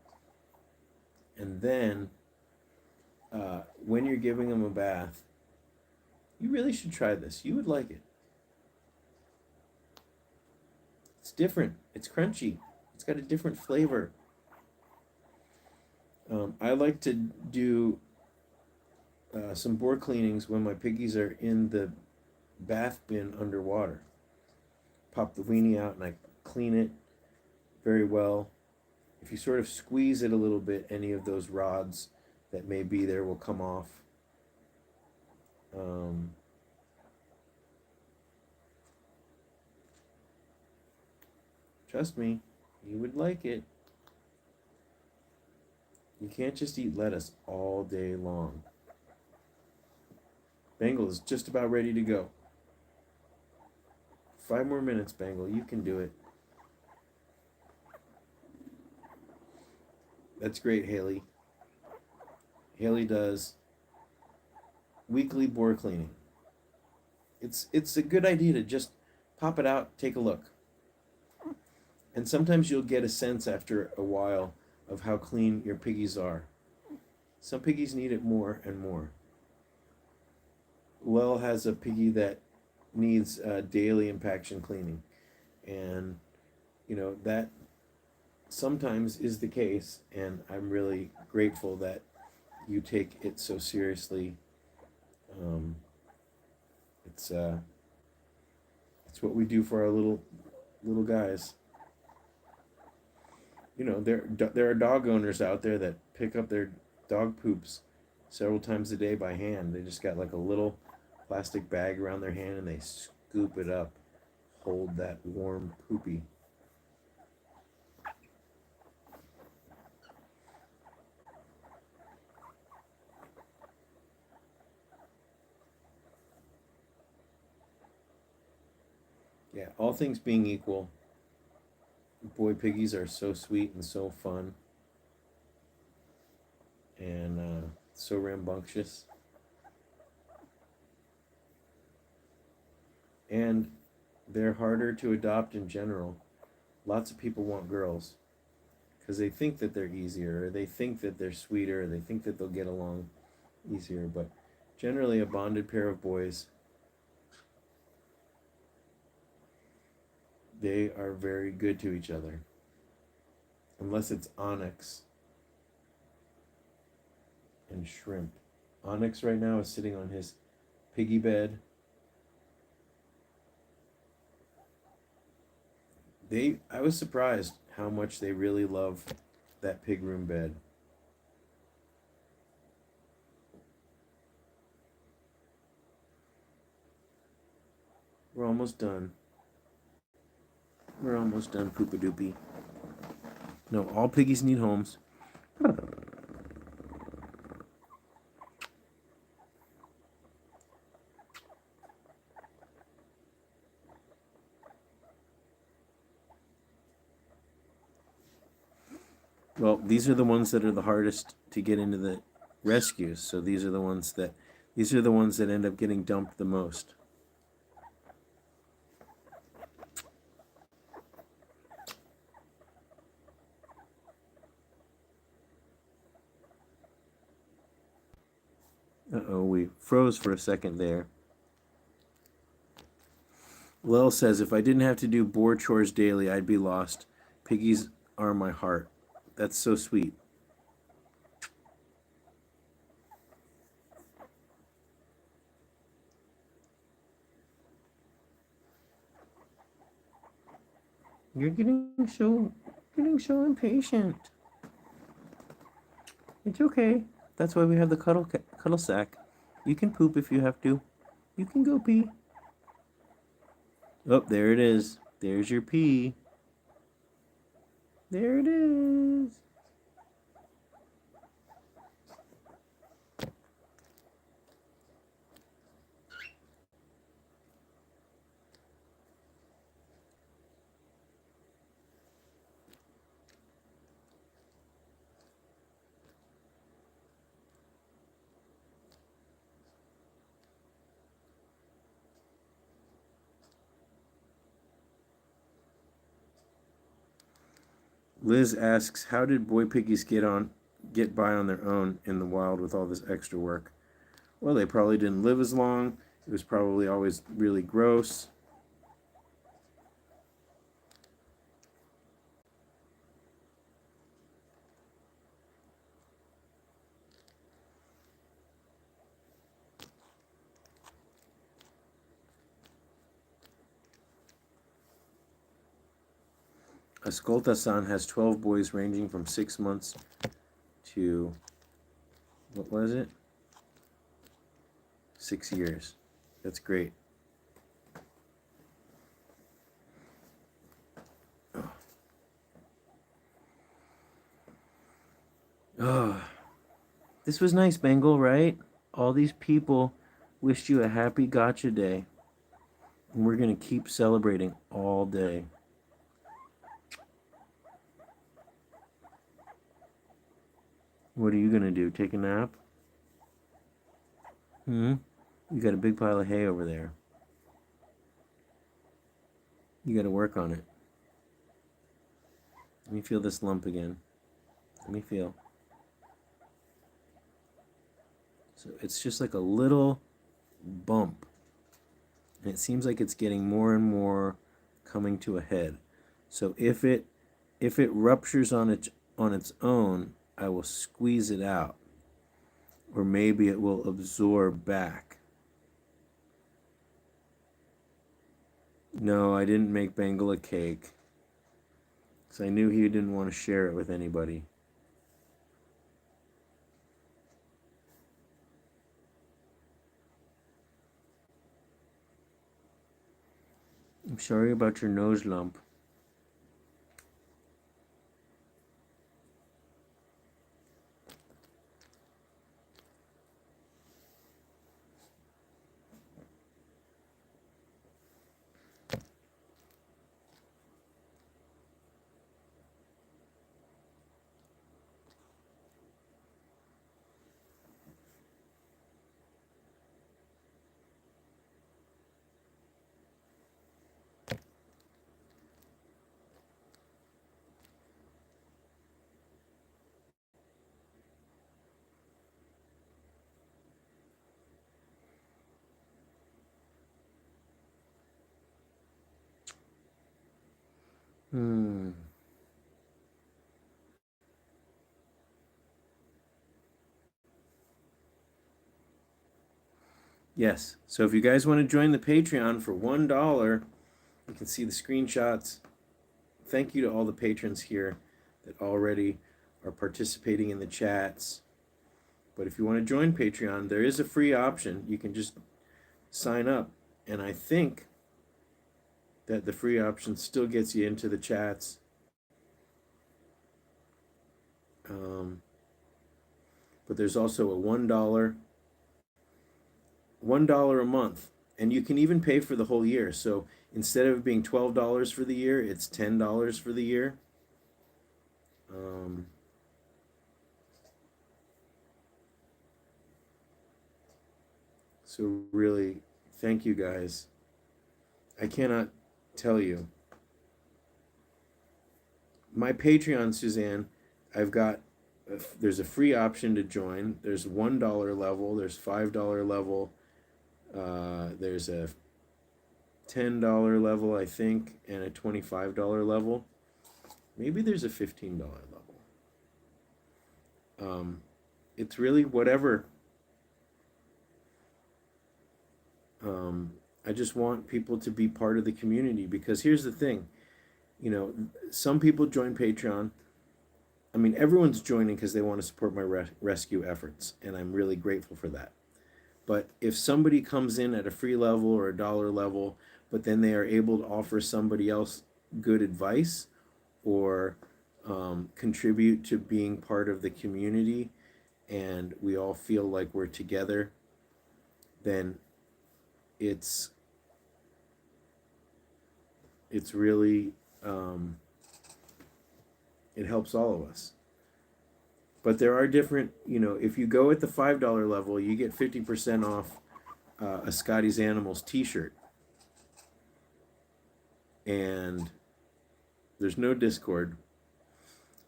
and then when you're giving them a bath, you really should try this. You would like it. It's different. It's crunchy. It's got a different flavor. I like to do some bore cleanings when my piggies are in the bath bin underwater. Pop the weenie out and I clean it very well. If you sort of squeeze it a little bit, any of those rods that may be there will come off. Trust me, you would like it. You can't just eat lettuce all day long. Bangle is just about ready to go. 5 more minutes, Bangle. You can do it. That's great, Haley. Haley does weekly bore cleaning. It's a good idea to just pop it out, take a look. And sometimes you'll get a sense after a while of how clean your piggies are. Some piggies need it more and more. Lel has a piggy that needs daily impaction cleaning. And, you know, that sometimes is the case. And I'm really grateful that you take it so seriously. It's what we do for our little guys. You know, there are dog owners out there that pick up their dog poops several times a day by hand. They just got like a little plastic bag around their hand and they scoop it up, hold that warm poopy. Yeah, all things being equal, boy piggies are so sweet and so fun and so rambunctious. And they're harder to adopt in general. Lots of people want girls because they think that they're easier, or they think that they're sweeter, or they think that they'll get along easier. But generally, a bonded pair of boys, they are very good to each other. Unless it's Onyx and Shrimp. Onyx right now is sitting on his piggy bed. I was surprised how much they really love that pig room bed. We're almost done. We're almost done, Poopa Doopy. No, all piggies need homes. Well, these are the ones that are the hardest to get into the rescues. So these are the ones that end up getting dumped the most. Uh-oh, we froze for a second there. Lel says, if I didn't have to do boar chores daily, I'd be lost. Piggies are my heart. That's so sweet. You're getting so impatient. It's okay. That's why we have the cuddle sack. You can poop if you have to. You can go pee. Oh, there it is. There's your pee. There it is. Liz asks, how did boy piggies get by on their own in the wild with all this extra work? Well, they probably didn't live as long. It was probably always really gross. Ascolta-san has 12 boys ranging from 6 months to, what was it? 6 years. That's great. Oh, this was nice, Bangle, right? All these people wished you a happy gotcha day. And we're going to keep celebrating all day. What are you going to do? Take a nap? You got a big pile of hay over there. You got to work on it. Let me feel this lump again. Let me feel. So it's just like a little bump. And it seems like it's getting more and more coming to a head. So if it ruptures on its own, I will squeeze it out. Or maybe it will absorb back. No, I didn't make Bangle a cake. Because I knew he didn't want to share it with anybody. I'm sorry about your nose lump. Hmm. Yes. So if you guys want to join the Patreon for $1, you can see the screenshots. Thank you to all the patrons here that already are participating in the chats. But if you want to join Patreon, there is a free option. You can just sign up. And I think that the free option still gets you into the chats. But there's also a $1 a month, and you can even pay for the whole year. So instead of being $12 for the year, it's $10 for the year. Um, so really, thank you guys. I cannot tell you. My Patreon, Suzanne, I've got. There's a free option to join. There's $1 level. There's $5 level. There's a $10 level, I think, and a $25 level. Maybe there's a $15 level. It's really whatever. I just want people to be part of the community, because here's the thing, some people join Patreon. I mean, everyone's joining because they want to support my rescue efforts, and I'm really grateful for that. But if somebody comes in at a free level or a dollar level, but then they are able to offer somebody else good advice, or contribute to being part of the community, and we all feel like we're together, then it's really, it helps all of us. But there are different, if you go at the $5 level, you get 50% off a Scotty's Animals t-shirt. And there's no Discord.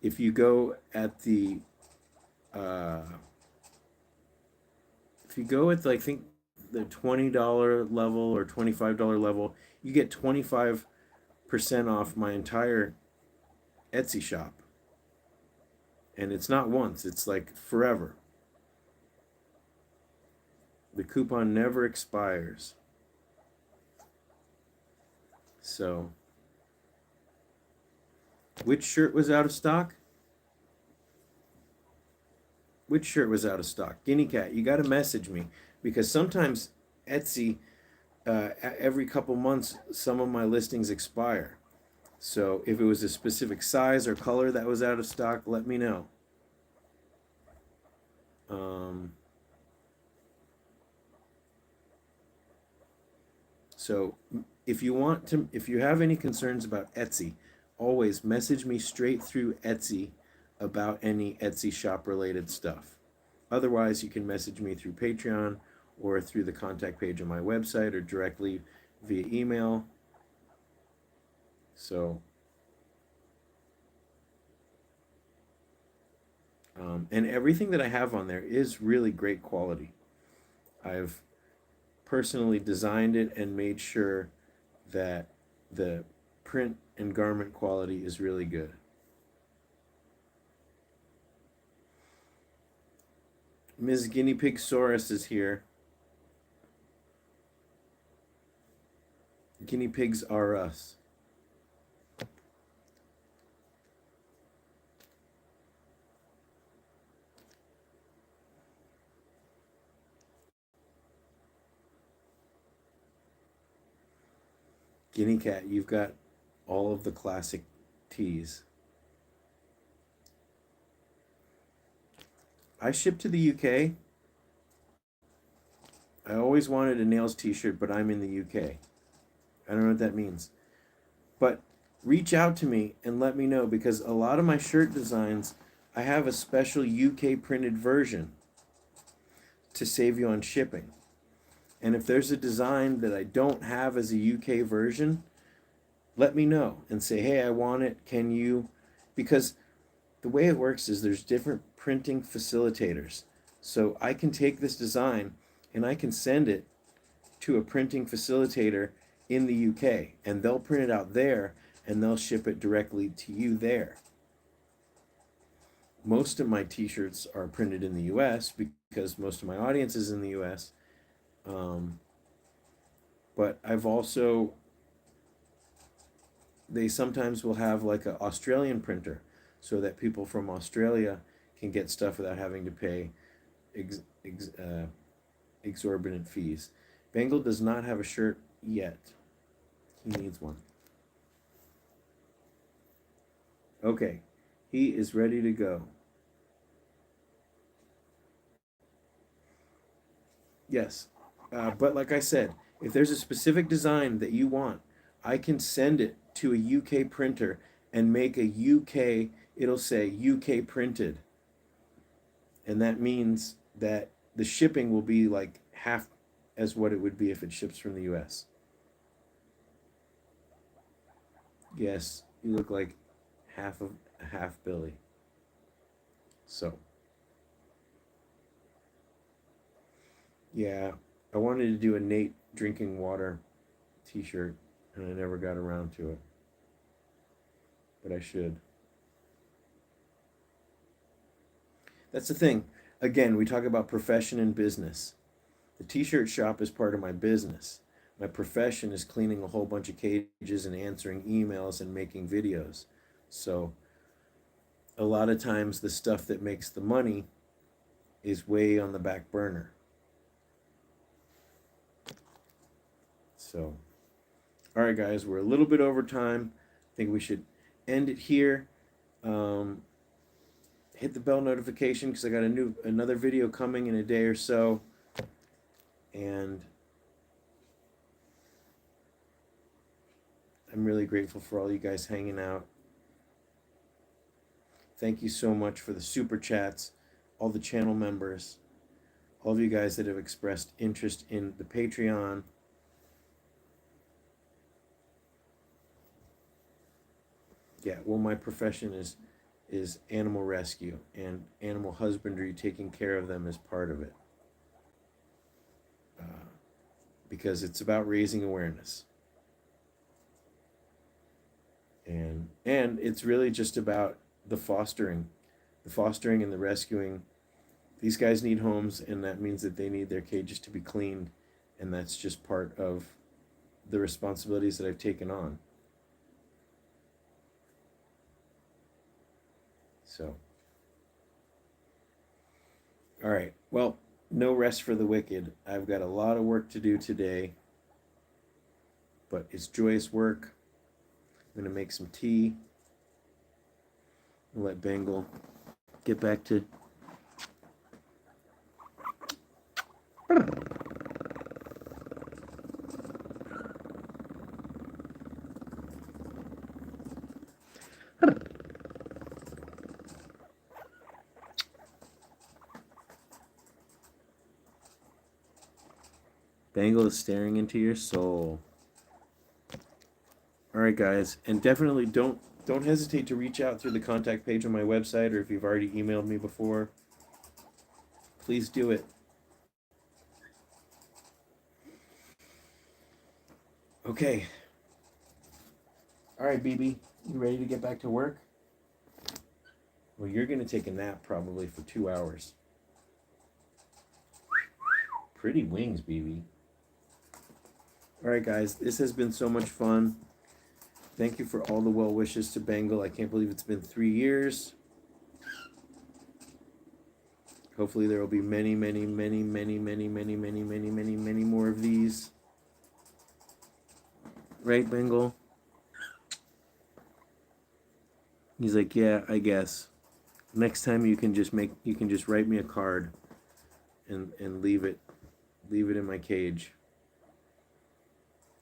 If you go at the, I think the $20 level or $25 level, you get 25% off my entire Etsy shop. And it's not once, it's like forever. The coupon never expires. So, which shirt was out of stock? Which shirt was out of stock? Guinea Cat, you got to message me, because sometimes Etsy, every couple months, some of my listings expire. So if it was a specific size or color that was out of stock, let me know. So if you have any concerns about Etsy, always message me straight through Etsy about any Etsy shop related stuff. Otherwise, you can message me through Patreon or through the contact page on my website, or directly via email. So, and everything that I have on there is really great quality. I've personally designed it and made sure that the print and garment quality is really good. Ms. Guinea Pig Saurus is here. Guinea pigs are us. Guinea Cat, you've got all of the classic teas. I ship to the UK. I always wanted a Nails t-shirt, but I'm in the UK. I don't know what that means. But reach out to me and let me know, because a lot of my shirt designs, I have a special UK printed version to save you on shipping. And if there's a design that I don't have as a UK version, let me know and say, hey, I want it. Can you? Because the way it works is there's different printing facilitators. So I can take this design and I can send it to a printing facilitator in the UK, and they'll print it out there, and they'll ship it directly to you there. Most of my t-shirts are printed in the US because most of my audience is in the US. But I've also, they sometimes will have like an Australian printer so that people from Australia can get stuff without having to pay exorbitant fees. Bangle does not have a shirt yet. He needs one. Okay, he is ready to go. Yes, but like I said, if there's a specific design that you want, I can send it to a UK printer and make a UK, it'll say UK printed. And that means that the shipping will be like half as what it would be if it ships from the US. Yes, you look like half Billy. So, yeah, I wanted to do a Nate drinking water t-shirt and I never got around to it. But I should. That's the thing. Again, we talk about profession and business. The t-shirt shop is part of my business. My profession is cleaning a whole bunch of cages and answering emails and making videos. So a lot of times the stuff that makes the money is way on the back burner. So, all right, guys, we're a little bit over time. I think we should end it here. Hit the bell notification because I got another video coming in a day or so. And I'm really grateful for all you guys hanging out. Thank you so much for the super chats, all the channel members, all of you guys that have expressed interest in the Patreon. Yeah, well, my profession is animal rescue, and animal husbandry, taking care of them is part of it. Because it's about raising awareness. And it's really just about the fostering and the rescuing. These guys need homes, and that means that they need their cages to be cleaned, and that's just part of the responsibilities that I've taken on. So, all right. Well, no rest for the wicked. I've got a lot of work to do today, but it's joyous work. I'm going to make some tea and let Bangle get back to Bangle is staring into your soul. All right, guys, and definitely don't hesitate to reach out through the contact page on my website, or if you've already emailed me before, please do it. Okay. All right, BB, you ready to get back to work? Well, you're going to take a nap probably for 2 hours. Pretty wings, BB. All right, guys, this has been so much fun. Thank you for all the well wishes to Bengal. I can't believe it's been 3 years. Hopefully there will be many, many, many, many, many, many, many, many, many, many more of these. Right, Bengal? He's like, yeah, I guess. Next time you can just write me a card and leave it in my cage.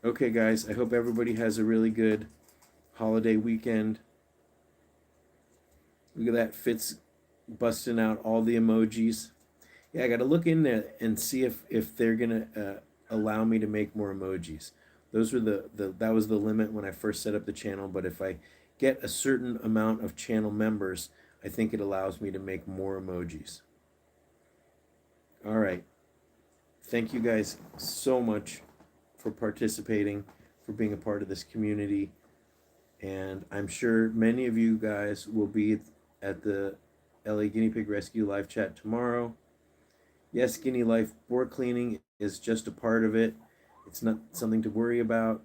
Okay, guys, I hope everybody has a really good holiday weekend. Look at that, Fitz busting out all the emojis. Yeah, I got to look in there and see if they're gonna allow me to make more emojis. Those were that was the limit when I first set up the channel. But if I get a certain amount of channel members, I think it allows me to make more emojis. All right. Thank you guys so much for participating, for being a part of this community, And I'm sure many of you guys will be at the LA Guinea Pig Rescue live chat tomorrow. Yes, guinea life boar cleaning is just a part of it. It's not something to worry about.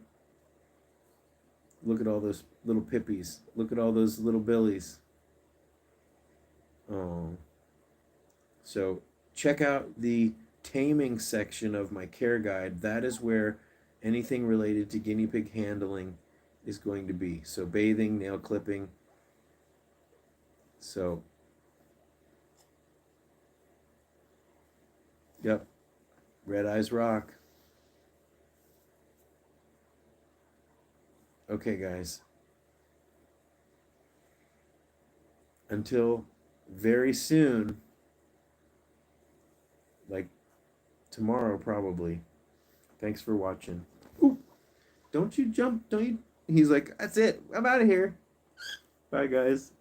Look at all those little pippies. Look at all those little billies. Oh. So check out the taming section of my care guide. That is where anything related to guinea pig handling is going to be. So bathing, nail clipping. So, yep, red eyes rock. Okay, guys. Until very soon, like tomorrow probably. Thanks for watching. Ooh, don't you jump, don't you? He's like, that's it. I'm out of here. Bye, guys.